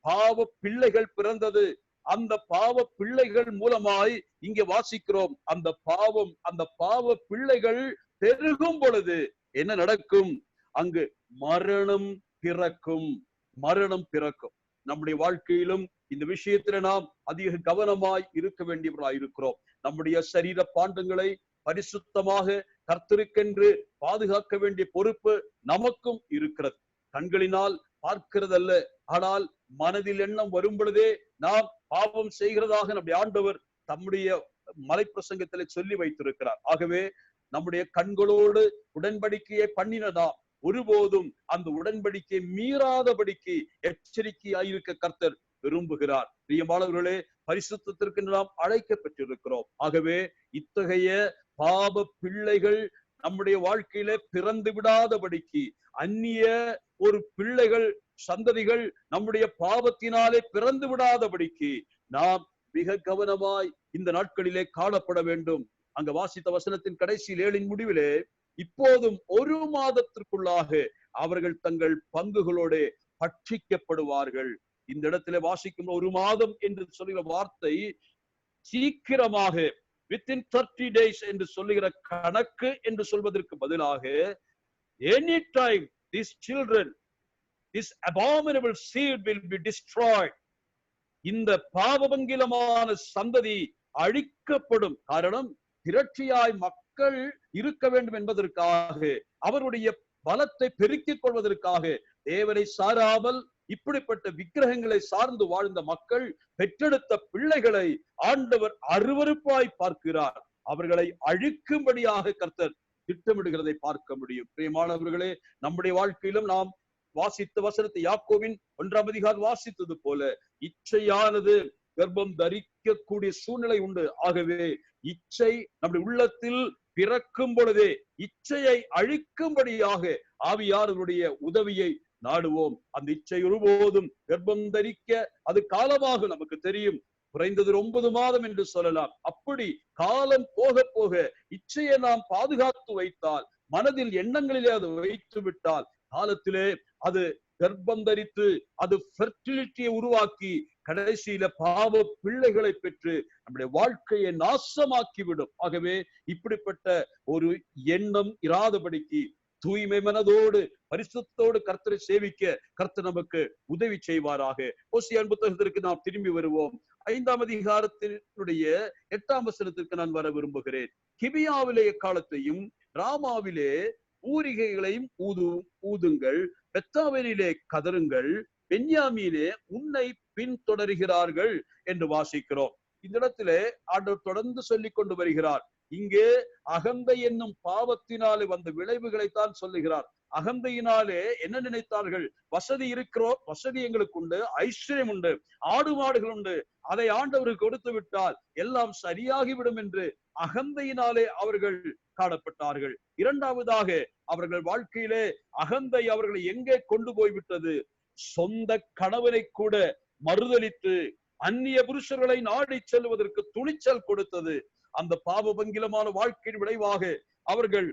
Speaker 1: பாவ பிள்ளைகள் பிறந்தது. அந்த பாவ பிள்ளைகள் மூலமாய் இங்கே வாசிக்கிறோம், அந்த பாவ பிள்ளைகள் பெருகும் பொழுது என்ன நடக்கும்? அங்கு மரணம் பிறக்கும். நம்முடைய வாழ்க்கையிலும் இந்த விஷயத்துல நாம் அதிக கவனமாய் இருக்க வேண்டியவர்களாய் இருக்கிறோம். நம்முடைய சரீர பாண்டங்களை பரிசுத்தமாக கர்த்தருக்கென்று பாதுகாக்க வேண்டிய பொறுப்பு நமக்கும் இருக்கிறது. கண்களினால் பார்க்கிறதல்ல, ஆனால் மனதில் எண்ணம் வரும் பொழுதே நாம் பாவம் செய்கிறதாக நம்முடைய ஆண்டவர் தம்முடைய மலைப்பிரசங்கத்திலே சொல்லி வைத்திருக்கிறார். ஆகவே நம்முடைய கண்களோடு உடன்படிக்கையை பண்ணினதாம் ஒருபோதும் அந்த உடன்படிக்கை மீறாதபடிக்கு எச்சரிக்கையாயிருக்க கர்த்தர் விரும்புகிறார். பிரியமானவர்களே, பரிசுத்தத்திற்கு நாம் அழைக்கப்பட்டிருக்கிறோம். ஆகவே இத்தகைய பாவ பிள்ளைகள் நம்முடைய வாழ்க்கையில பிறந்து விடாதபடிக்கு, அந்நிய ஒரு பிள்ளைகள் சந்ததிகள் நம்முடைய பாவத்தினாலே பிறந்து விடாதபடிக்கு நாம் மிக கவனமாய் இந்த நாட்களிலே காணப்பட வேண்டும். அங்க வாசித்த வசனத்தின் கடைசியில் 7 முடிவிலே, இப்போதும் 1 மாதத்திற்குள்ளாக அவர்கள் தங்கள் பங்குகளோட பட்சிக்கப்படுவார்கள். இந்த இடத்துல வாசிக்கும் 1 மாதம் என்று சொல்லுகிற வார்த்தை சீக்கிரமாக within 30 days என்று சொல்லுகிற கணக்கு என்று சொல்வதற்கு பதிலாக any time these children, this abominable seed will be destroyed. இந்த பாவபங்கிலமான சந்ததி அழிக்கப்படும். காரணம், திரட்சியாய் மக்கள் இருக்க வேண்டும் என்பதற்காக, அவருடைய பலத்தை பெருக்கிக் கொள்வதற்காக தேவனை சாராமல் இப்படிப்பட்ட விக்கிரகங்களை சார்ந்து வாழ்ந்த மக்கள் பெற்றெடுத்த பிள்ளைகளை ஆண்டவர் அருவருப்பாய் பார்க்கிறார். அவர்களை அழிக்கும்படியாக கர்த்தர் திட்டமிடுகிறதை பார்க்க முடியும். பிரியமானவர்களே, நம்முடைய வாழ்க்கையிலும் நாம் வாசித்த வசனத்தை யாக்கோபின் 1ஆம் அதிகாரம் வாசித்தது போல இச்சையானது கர்ப்பம் தரிக்கக்கூடிய சூழ்நிலை உண்டு. ஆகவே இச்சை நம்முடைய உள்ளத்தில் பிறக்கும் பொழுதே இச்சையை அழிக்கும்படியாக ஆவியானவருடைய உதவியை நாடுவோம். அந்த இச்சை ஒருபோதும் கர்ப்பம் தரிக்க அது காலமாக நமக்கு தெரியும். குறைந்தது 9 மாதம் என்று சொல்லலாம். அப்படி காலம் போக போக இச்சையை நாம் பாதுகாத்து வைத்தால் மனதில் எண்ணங்களிலே அதை வைத்து விட்டால் காலத்திலே அது கர்ப்பம் தரித்து அது ஃபெர்டிலிட்டியை உருவாக்கி கடைசியில பாவ பிள்ளைகளை பெற்று நம்முடைய வாழ்க்கையை நாசமாக்கிவிடும். ஆகவே இப்படிப்பட்ட ஒரு எண்ணம் இராதபடிக்கு தூய்மை மனதோடு பரிசுத்தோடு கர்த்தரை சேவிக்க கர்த்தர் நமக்கு உதவி செய்வாராக. ஓசியாவின் புத்தகத்திற்கு நாம் திரும்பி வருவோம். 5ஆம் அதிகாரத்தினுடைய 8ஆம் வசனத்திற்கு நான் வர விரும்புகிறேன். கிபியாவிலே எக்காலத்தையும் ராமாவிலே ஊரிகைகளையும் ஊதுங்கள், பெத்தாவேலிலே கதறுங்கள், பென்யாமீனே உன்னை பின்தொடர்கிறார்கள் என்று வாசிக்கிறோம். இந்த இடத்திலே ஆண்டவர் தொடர்ந்து சொல்லிக் கொண்டு வருகிறார். இங்கே அகந்தை என்னும் பாவத்தினாலே வந்த விளைவுகளைத்தான் சொல்லுகிறார். அகந்தையினாலே என்ன நினைத்தார்கள்? வசதி இருக்கிறோம், வசதி எங்களுக்கு உண்டு, ஐஸ்வர்யம் உண்டு, ஆடு மாடுகள் உண்டு, அதை ஆண்டவருக்கு கொடுத்து விட்டால் எல்லாம் சரியாகிவிடும் என்று அகந்தையினாலே அவர்கள் காணப்பட்டார்கள். இரண்டாவதாக அவர்கள் வாழ்க்கையிலே அகந்தை அவர்களை எங்கே கொண்டு போய்விட்டது? சொந்த கணவனை கூட மறுதலித்து அந்நிய புருஷர்களை நாடி செல்வதற்கு துணிச்சல் கொடுத்தது. அந்த பாவபங்கிலமான வாழ்க்கையின் விளைவாக அவர்கள்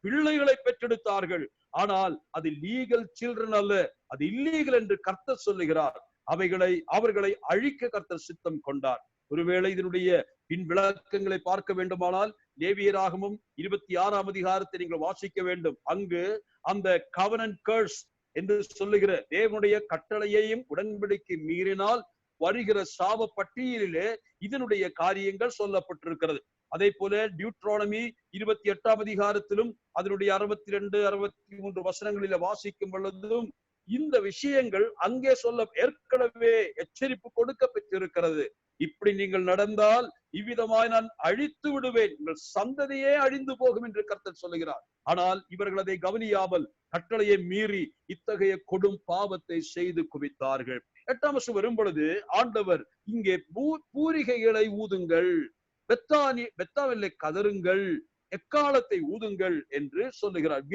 Speaker 1: பிள்ளைகளை பெற்றெடுத்தார்கள். ஆனால் அது லீகல் சில்ட்ரன் அல்ல, அது இல்லீகல் என்று கர்த்தர் சொல்லுகிறார். அவர்களை அழிக்க கர்த்தர் சித்தம் கொண்டார். ஒருவேளை இதனுடைய பின் விளக்கங்களை பார்க்க வேண்டுமானால் லேவியராகமம் 26ஆம் அதிகாரத்தை நீங்கள் வாசிக்க வேண்டும். அங்கு அந்த கவனன்ட் கர்ஸ் என்று சொல்லுகிற தேவனுடைய கட்டளையையும் உடன்படிக்கை மீறினால் வருகிற சாப பட்டியலிலே இதனுடைய காரியங்கள் சொல்லப்பட்டிருக்கிறது. அதே போல டியூட்ரானமி 28ஆம் அதிகாரத்திலும் அதனுடைய 62, 63 வசனங்களில வாசிக்கும் பொழுதும் இந்த விஷயங்கள் அங்கே சொல்ல ஏற்கனவே எச்சரிப்பு கொடுக்கப்பட்டிருக்கிறது. இப்படி நீங்கள் நடந்தால் இவ்விதமாய் நான் அழித்து விடுவேன், உங்கள் சந்ததியே அழிந்து போகும் என்று கர்த்தர் சொல்லுகிறார். ஆனால் இவர்கள் அதை கவனியாமல் கட்டளையை மீறி இத்தகைய கொடும் பாவத்தை செய்து குவித்தார்கள். 8ஆம் வசனம் வரும் பொழுது ஆண்டவர் இங்கே பூரிகைகளை ஊதுங்கள், பெத்தாவிலே கதறுங்கள், எக்காலத்தை ஊதுங்கள் என்று சொல்லுகிறார்.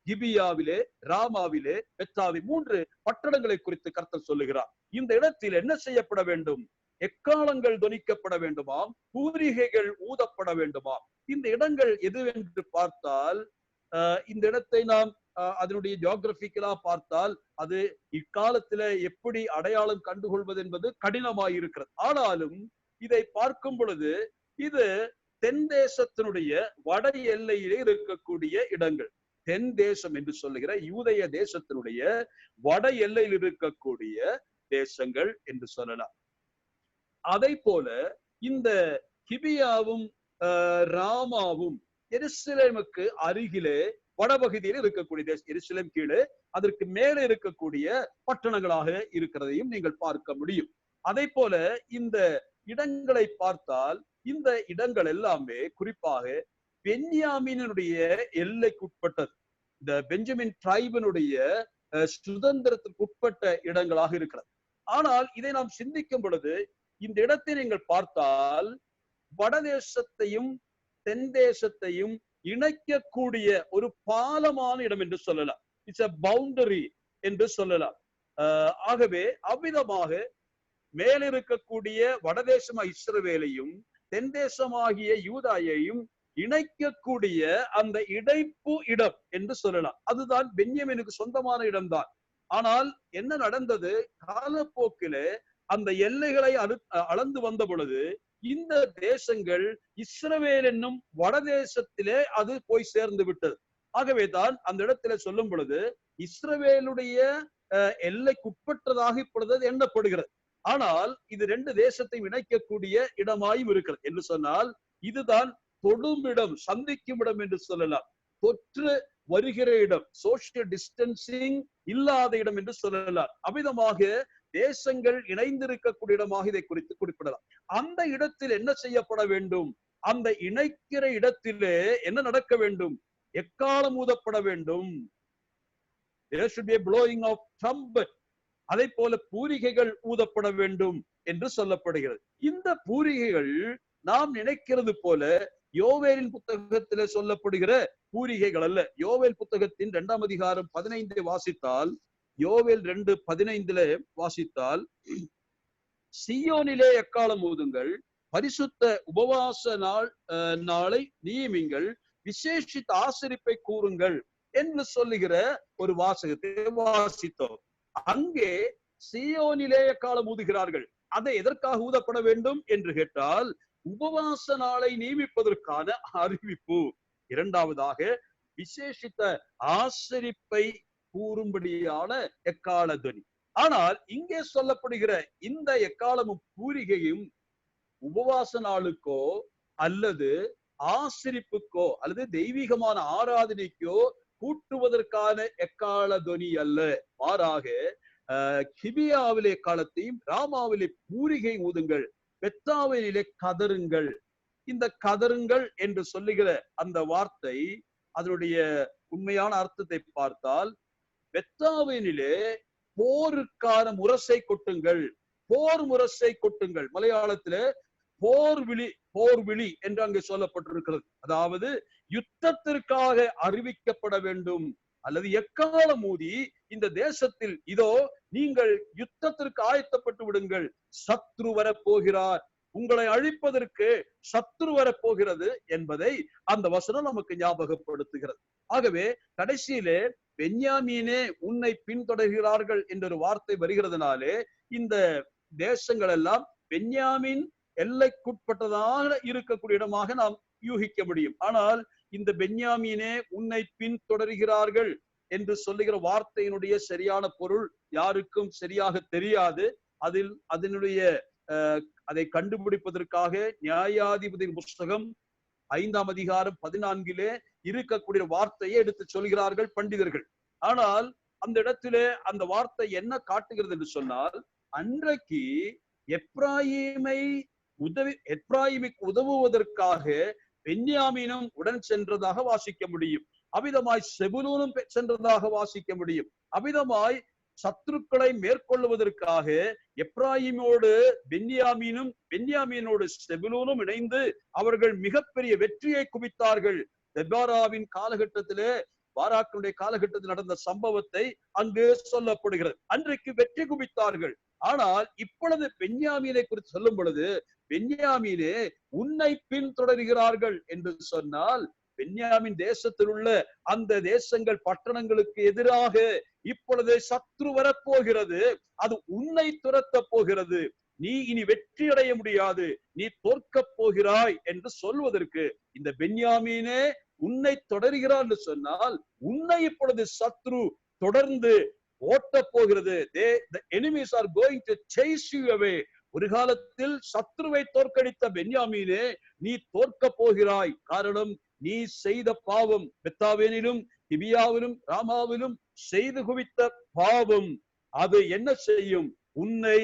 Speaker 1: கிபியாவிலே, ராமாவிலே, பெத்தாவி 3 பட்டணங்களை குறித்து கர்த்தர் சொல்லுகிறார். இந்த இடத்தில் என்ன செய்யப்பட வேண்டும்? எக்காலங்கள் தொனிக்கப்பட வேண்டுமாம், பூரிகைகள் ஊதப்பட வேண்டுமாம். இந்த இடங்கள் எது என்று பார்த்தால் இந்த இடத்தை நாம் அதனுடைய ஜியோகிராபிக்கலா பார்த்தால் அது இக்காலத்தில எப்படி அடையாளம் கண்டுகொள்வது என்பது கடினமாயிருக்கிறது. ஆனாலும் இதை பார்க்கும் பொழுது இது தென் தேசத்தினுடைய வட எல்லையிலே இருக்கக்கூடிய இடங்கள். தென் தேசம் என்று சொல்லுகிற யூதேய தேசத்தினுடைய வட எல்லையில் இருக்கக்கூடிய தேசங்கள் என்று சொல்லலாம். அதை போல இந்த கிபியாவும் ராமாவும் எருசலேமுக்கு அருகிலே வடபகுதியில் இருக்கக்கூடிய தேசம். எருசலேம் கீழே, அதற்கு மேலே இருக்கக்கூடிய பட்டணங்களாக இருக்கிறதையும் நீங்கள் பார்க்க முடியும். அதை போல இந்த இடங்களை பார்த்தால் இந்த இடங்கள் எல்லாமே குறிப்பாக பென்யாமீனுடைய எல்லைக்குட்பட்டது. இந்த பெஞ்சமின் டிரைபினுடைய சுதந்திரத்திற்கு உட்பட்ட இடங்களாக இருக்கிறது. ஆனால் இதை நாம் சிந்திக்கும் பொழுது இந்த இடத்தை நீங்கள் பார்த்தால் வடதேசத்தையும் தென் தேசத்தையும் இணைக்கக்கூடிய ஒரு பாலமான இடம் என்று சொல்லலாம். இட்ஸ் a boundary என்று சொல்லலாம். ஆகவே அவ்விதமாக மேல் இருக்கக்கூடிய வடதேசம் இஸ்ரவேலையும் தென் தேசமாகிய யூதாயையும் இணைக்கக்கூடிய அந்த இடைப்பு இடம் என்று சொல்லலாம். அதுதான் பென்யமீனுக்கு சொந்தமான இடம்தான். ஆனால் என்ன நடந்தது? காலப்போக்கிலே அந்த எல்லைகளை அளந்து வந்த பொழுது இந்த தேசங்கள் இஸ்ரவேல் என்னும் வடதேசத்திலே அது போய் சேர்ந்து விட்டது. ஆகவேதான் அந்த இடத்துல சொல்லும் பொழுது இஸ்ரவேலுடைய எல்லைக்குட்பட்டதாக இப்பொழுது எண்ணப்படுகிறது. ஆனால் இது 2 தேசத்தை இணைக்கக்கூடிய இடமாயும் இருக்கிறது என்று சொன்னால் இதுதான் தொடும் இடம், சந்திக்கும் இடம் என்று சொல்லலாம். தொற்று வருகிற இடம், சோசியல் டிஸ்டன்சிங் இல்லாத இடம் என்று சொல்லலாம். அமிதமாக தேசங்கள் இணைந்திருக்கக்கூடிய இடமாக இதை குறித்து குறிப்பிடலாம். அந்த இடத்தில் என்ன செய்யப்பட வேண்டும்? அந்த இணைக்கிற இடத்திலே என்ன நடக்க வேண்டும்? எக்காலம் ஊதப்பட வேண்டும். There should be a blowing of trumpet. அதை போல பூரிகைகள் ஊதப்பட வேண்டும் என்று சொல்லப்படுகிறது. இந்த பூரிகைகள் நாம் நினைக்கிறது போல யோவேலின் புத்தகத்திலே சொல்லப்படுகிற பூரிகைகள் அல்ல. யோவேல் புத்தகத்தின் 2ஆம் அதிகாரம் 15 வாசித்தால், யோவேல் 2:15 வாசித்தால், சீயோனிலே எக்காலம் ஊதுங்கள், பரிசுத்த உபவாச நாளை நியமிங்கள், விசேஷித்த ஆசரிப்பை கூறுங்கள் என்று சொல்லுகிற ஒரு வாசகத்தை வாசித்தோம். அங்கே சீயோனிலே எக்காலம் ஊதுகிறார்கள். அதை எதற்காக ஊதப்பட வேண்டும் என்று கேட்டால், உபவாச நாளை நியமிப்பதற்கான அறிவிப்பு. இரண்டாவதாக விசேஷித்த ஆசரிப்பை கூறும்படியான எக்கால துவனி. ஆனால் இங்கே சொல்லப்படுகிற இந்த எக்காலமும் பூரிகையும் உபவாச நாளுக்கோ அல்லது ஆசரிப்புக்கோ அல்லது தெய்வீகமான ஆராதனைக்கோ கூட்டுவதற்கான எக்கால துவனி அல்ல. மாறாக கிபியாவிலே காலத்தையும் ராமாவிலே பூரிகை ஊதுங்கள், பெத்தாவிலே கதறுங்கள். இந்த கதறுங்கள் என்று சொல்லுகிற அந்த வார்த்தை அதனுடைய உண்மையான அர்த்தத்தை பார்த்தால், பெத்தாவினிலே போருக்கான முரசை கொட்டுங்கள், போர் முரசை கொட்டுங்கள். மலையாளத்திலே போர் விழி என்று அங்கு சொல்லப்பட்டிருக்கிறது. அதாவது யுத்தத்திற்காக அறிவிக்கப்பட வேண்டும் அல்லது எக்காலம் ஊதி இந்த தேசத்தில் இதோ நீங்கள் யுத்தத்திற்கு ஆயத்தப்பட்டு விடுங்கள், சத்ரு வரப்போகிறார், உங்களை அழிப்பதற்கு சத்ரு வரப்போகிறது என்பதை அந்த வசனம் நமக்கு ஞாபகப்படுத்துகிறது. ஆகவே கடைசியிலே பென்யாமீனே உன்னை பின்தொடர்கிறார்கள் என்ற ஒரு வார்த்தை வருகிறதுனாலே இந்த தேசங்கள் எல்லாம் பென்யாமின் எல்லைக்குட்பட்டதாக இருக்கக்கூடிய இடமாக நாம் யூகிக்க முடியும். ஆனால் இந்த பென்யாமீனே உன்னை பின்தொடர்கிறார்கள் என்று சொல்லுகிற வார்த்தையினுடைய சரியான பொருள் யாருக்கும் சரியாக தெரியாது. அதனுடைய அதை கண்டுபிடிப்பதற்காக நியாயாதிபதி புஸ்தகம் 5ஆம் அதிகாரம் 14 இருக்கக்கூடிய வார்த்தையை எடுத்து சொல்கிறார்கள் பண்டிதர்கள். ஆனால் அந்த இடத்திலே அந்த வார்த்தை என்ன காட்டுகிறது என்று சொன்னால், அன்றைக்கு எப்ராயிமுக்கு உதவுவதற்காக பென்யாமீனும் உடன் சென்றதாக வாசிக்க முடியும். அவ்விதமாய் செபுலூனும் சென்றதாக வாசிக்க முடியும். அவ்விதமாய் சத்துருக்களை மேற்கொள்வதற்காக எப்ராயிமோடு பென்யாமீனும் பென்யாமீனோடு செபுலூனும் இணைந்து அவர்கள் மிகப்பெரிய வெற்றியை குவித்தார்கள். தெபாராவின் காலகட்டத்திலே, பாராக்கினுடைய காலகட்டத்தில் நடந்த சம்பவத்தை அங்கு சொல்லப்படுகிறது. அன்றைக்கு வெற்றி குவித்தார்கள். ஆனால் இப்பொழுது பென்யாமீனை குறித்து சொல்லும் பொழுது, பென்யாமீனே உன்னை பின்தொடர்கிறார்கள் என்று சொன்னால், பென்யாமின் தேசத்தில் உள்ள அந்த தேசங்கள் பட்டணங்களுக்கு எதிராக இப்பொழுது சத்ரு வரப்போகிறது, அது உன்னை துரத்த போகிறது, நீ இனி வெற்றி அடைய முடியாது, நீ தோற்க போகிறாய் என்று சொல்வதற்கு இந்த பென்யாமீனே உன்னை தொடர்கிறார் என்று சொன்னால், உன்னை இப்பொழுது சத்ரு தொடர்ந்து ஓட்ட போகிறது. The enemies are going to chase you away. ஒரு காலத்தில் சத்ருவை தோற்கடித்த பென்யாமீனே நீ தோற்க போகிறாய். காரணம், நீ செய்த பாவம், பெத்தாவேனிலும் கிபியாவிலும் ராமாவிலும் செய்து குவித்த பாவம் அது என்ன செய்யும்? உன்னை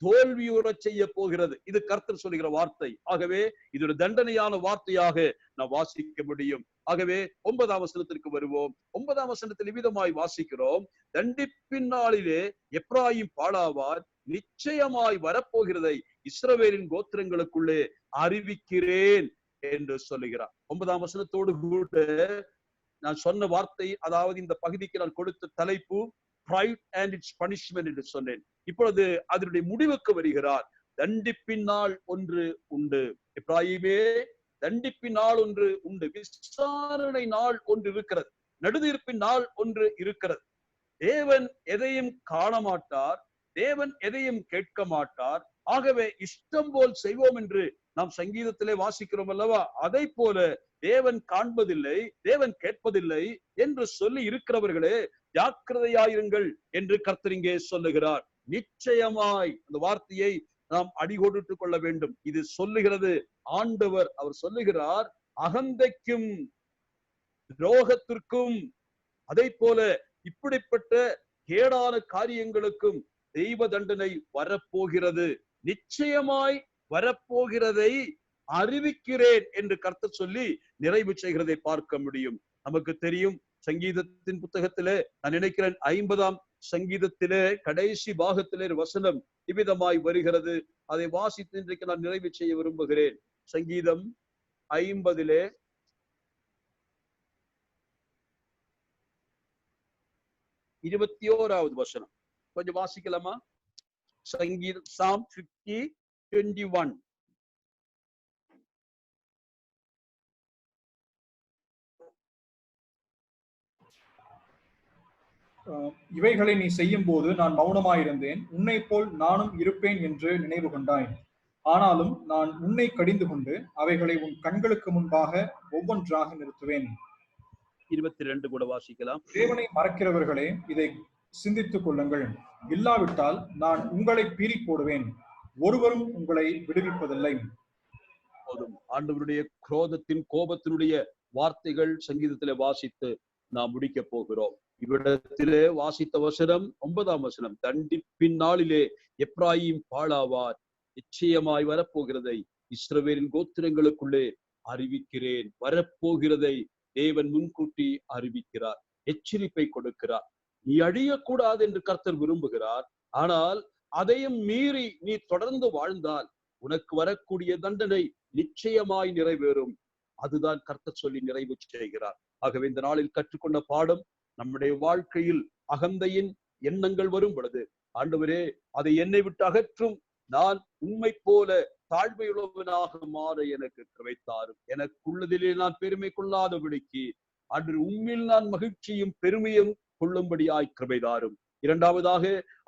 Speaker 1: தோல்வியுற செய்ய போகிறது. இது கர்த்தர் சொல்லுகிற வார்த்தை. ஆகவே இது ஒரு தண்டனையான வார்த்தையாக நாம் வாசிக்க முடியும். ஆகவே 9ஆம் வசனத்திற்கு வருவோம். 9ஆம் வசனத்தில் இவ்விதமாய் வாசிக்கிறோம், தண்டிப்பின் நாளிலே எப்ராயிம் பாழாவார், நிச்சயமாய் வரப்போகிறதை இஸ்ரவேலின் கோத்திரங்களுக்குள்ளே அறிவிக்கிறேன் என்று சொல்லுகிறார். 9ஆம் வசனத்தோடு கூட நான் சொன்ன வார்த்தை, அதாவது இந்த பகுதிக்கு நான் கொடுத்த தலைப்பு pride and its punishment என்று சொன்னேன். இப்பொழுது அதனுடைய முடிவுக்கு வருகிறார். தண்டிப்பின் நாள் ஒன்று உண்டு, எப்ராயிமே தண்டிப்பின் நாள் ஒன்று உண்டு, விசாரணை நாள் ஒன்று இருக்கிறது, நடுதீர்ப்பின் நாள் ஒன்று இருக்கிறது. தேவன் எதையும் காண மாட்டார், தேவன் எதையும் கேட்க மாட்டார். ஆகவே இஷ்டம் போல் செய்வோம் என்று நாம் சங்கீதத்திலே வாசிக்கிறோம் அல்லவா? அதை போல தேவன் காண்பதில்லை, தேவன் கேட்பதில்லை என்று சொல்லி இருக்கிறவர்களே ஜாக்கிரதையாயிருங்கள் என்று கர்த்தர் இங்கே சொல்லுகிறார். நிச்சயமாய் அந்த வார்த்தையை நாம் அடிகோடிட்டுக் கொள்ள வேண்டும். இது சொல்லுகிறது ஆண்டவர். அவர் சொல்லுகிறார், அகந்தைக்கும் துரோகத்திற்கும் அதை போல இப்படிப்பட்ட கேடான காரியங்களுக்கும் தெய்வ தண்டனை வரப்போகிறது, நிச்சயமாய் வரப்போகிறதை அறிவிக்கிறேன் என்று கர்த்தர் சொல்லி நிறைவு செய்கிறதை பார்க்க முடியும். நமக்கு தெரியும், சங்கீதத்தின் புத்தகத்திலே நான் நினைக்கிறேன் 50ஆம் சங்கீதத்திலே கடைசி பாகத்திலே வசனம் இவ்விதமாய் வருகிறது. அதை வாசித்து இன்றைக்கு நான் நிறைவு செய்ய விரும்புகிறேன். சங்கீதம் 50 21வது வசனம் கொஞ்சம் வாசிக்கலாமா? சங்கீதம் Psalm 50:21.
Speaker 2: இவைகளை நீ செய்யும் போது நான் மௌனமாயிருந்தேன், உன்னை போல் நானும் இருப்பேன் என்று நினைவு கொண்டாய். ஆனாலும் நான் உன்னை கடிந்து கொண்டு அவைகளை உன் கண்களுக்கு முன்பாக ஒவ்வொன்றாக நிறுத்துவேன்.
Speaker 1: 22 கூட வாசிக்கலாம்.
Speaker 2: தேவனை மறக்கிறவர்களே, இதை சிந்தித்துக் கொள்ளுங்கள். இல்லாவிட்டால் நான் உங்களை பீறி போடுவேன், ஒருவரும் உங்களை விடுவிப்பதில்லை.
Speaker 1: போதும். ஆண்டவருடைய குரோதத்தின் கோபத்தினுடைய வார்த்தைகள் சங்கீதத்திலே வாசித்து நாம் முடிக்க போகிறோம். இவ்விடத்திலே வாசித்த வசனம் 9ஆம் வசனம், தண்டிப்பின் நாளிலே எப்ராயிம் பாழாவார், நிச்சயமாய் வரப்போகிறதை இஸ்ரவேலின் கோத்திரங்களுக்குள்ளே அறிவிக்கிறேன். வரப்போகிறதை தேவன் முன்கூட்டி அறிவிக்கிறார், எச்சரிப்பை கொடுக்கிறார். நீ அழியக்கூடாது என்று கர்த்தர் விரும்புகிறார். ஆனால் அதையும் மீறி நீ தொடர்ந்து வாழ்ந்தால் உனக்கு வரக்கூடிய தண்டனை நிச்சயமாய் நிறைவேறும். அதுதான் கர்த்தர் சொல்லி நிறைவு செய்கிறார். ஆகவே இந்த நாளில் கற்றுக்கொண்ட பாடம், நம்முடைய வாழ்க்கையில் அகந்தையின் எண்ணங்கள் வரும் பொழுது, ஆண்டவரே அதை என்னை விட்டு அகற்றும், நான் உம்மை போல தாழ்மையுள்ளவனாக மாற எனக்கு கிருபை தாரும், எனக்குள்ளதிலே நான் பெருமை கொள்ளாதபடிக்கு அன்று உம்மில் நான் மகிழ்ச்சியும் பெருமையும் கொள்ளும்படியாய் கிருபை தாரும். இரண்டாவதாக,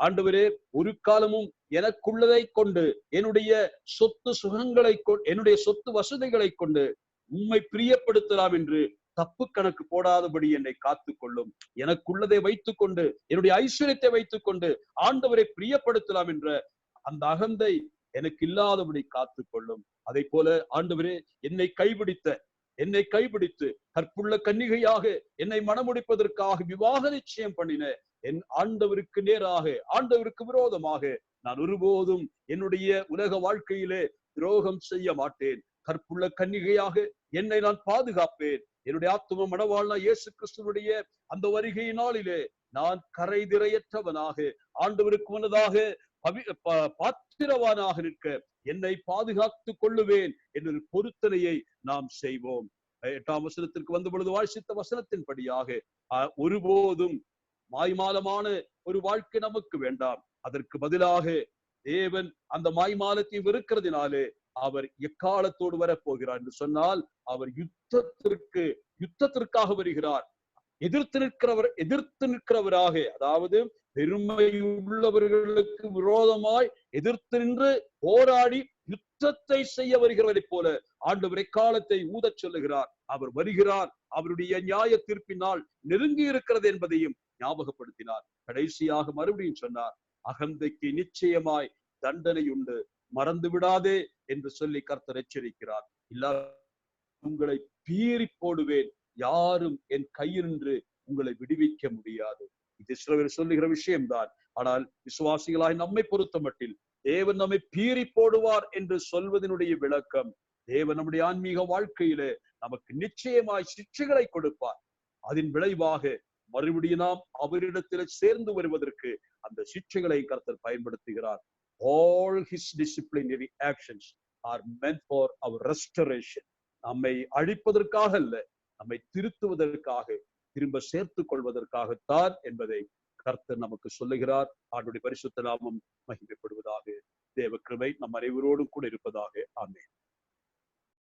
Speaker 1: ஆண்டவரே ஒரு காலமும் எனக்குள்ளதை கொண்டு, என்னுடைய சொத்து சுகங்களை என்னுடைய சொத்து வசதிகளை கொண்டு உம்மை பிரியப்படுத்தலாம் என்று தப்பு கணக்கு போடாதபடி என்னை காத்துக்கொள்ளும். எனக்குள்ளதை வைத்துக் கொண்டு, என்னுடைய ஐஸ்வர்யத்தை வைத்துக் கொண்டு ஆண்டவரை பிரியப்படுத்தலாம் என்ற அந்த அகந்தை எனக்கு இல்லாதபடி காத்துக்கொள்ளும். அதை போல ஆண்டவரே, என்னை கைபிடித்து கற்புள்ள கன்னிகையாக என்னை மணமுடிப்பதற்காக விவாக நிச்சயம் பண்ணின என் ஆண்டவருக்கு நேராக, ஆண்டவருக்கு விரோதமாக நான் ஒருபோதும் என்னுடைய உலக வாழ்க்கையிலே துரோகம் செய்ய மாட்டேன். கற்புள்ள கன்னிகையாக என்னை நான் பாதுகாப்பேன். என்னுடைய ஆத்தும மணவாளனா இயேசு கிறிஸ்துவனுடைய அந்த வருகை நாளிலே நான் கரைதிரையற்றவனாக, ஆண்டவருக்கு முன்னதாக பாத்திரவானாக நிற்க என்னை பாதுகாத்துக் கொள்ளுவேன் என்ற பொருத்தனையை நாம் செய்வோம். 8ஆம் வசனத்திற்கு வந்த பொழுது வாசித்த வசனத்தின்படியாக ஒருபோதும் மாய்மாலமான ஒரு வாழ்க்கை நமக்கு வேண்டாம். அதற்கு பதிலாக தேவன் அந்த மாய்மாலத்தை வெறுக்கிறதுனாலே அவர் எக்காலத்தோடு வரப்போகிறார் என்று சொன்னால், அவர் யுத்தத்திற்காக வருகிறார். எதிர்த்து நிற்கிறவராக, அதாவது பெருமை உள்ளவர்களுக்கு விரோதமாய் எதிர்த்து நின்று போராடி யுத்தத்தை செய்ய வருகிறவரை போல ஆண்டவர் எக்காலத்தை ஊதச் சொல்லுகிறார். அவர் வருகிறார், அவருடைய நியாய தீர்ப்பினால் நெருங்கி இருக்கிறது என்பதையும் ஞாபகப்படுத்தினார். கடைசியாக மறுபடியும் சொன்னார், அகந்தைக்கு நிச்சயமாய் தண்டனை உண்டு, மறந்து விடாதே என்று சொல்லி கர்த்தர் எச்சரிக்கிறார். இல்ல, உங்களை பீறி போடுவேன், யாரும் என் கையினின்று உங்களை விடுவிக்க முடியாது. இது இஸ்ரவேல் சொல்லுகிற விஷயம்தான். ஆனால் விசுவாசிகளாய் நம்மை பொறுத்த மட்டில் தேவன் நம்மை பீறி போடுவார் என்று சொல்வதனுடைய விளக்கம், தேவன் நம்முடைய ஆன்மீக வாழ்க்கையிலே நமக்கு நிச்சயமாய் சிக்ஷைகளை கொடுப்பார். அதன் விளைவாக மறுபடியும் நாம் அவரிடத்தில் சேர்ந்து வருவதற்கு அந்த சிக்ஷைகளை கர்த்தர் பயன்படுத்துகிறார். All his disciplinary actions are meant for our restoration. நம்மை அழிப்பதற்காக அல்ல, நம்மை திருத்துவதற்காக, திரும்ப சேர்த்துக் கொள்வதற்காகத்தான் என்பதை கர்த்தர் நமக்கு சொல்லுகிறார். ஆண்டவருடைய பரிசுத்த நாமம் மகிமைப்படுவதாக. தேவ கிருபை நம் அனைவரோடும் கூட இருப்பதாக. ஆமென்.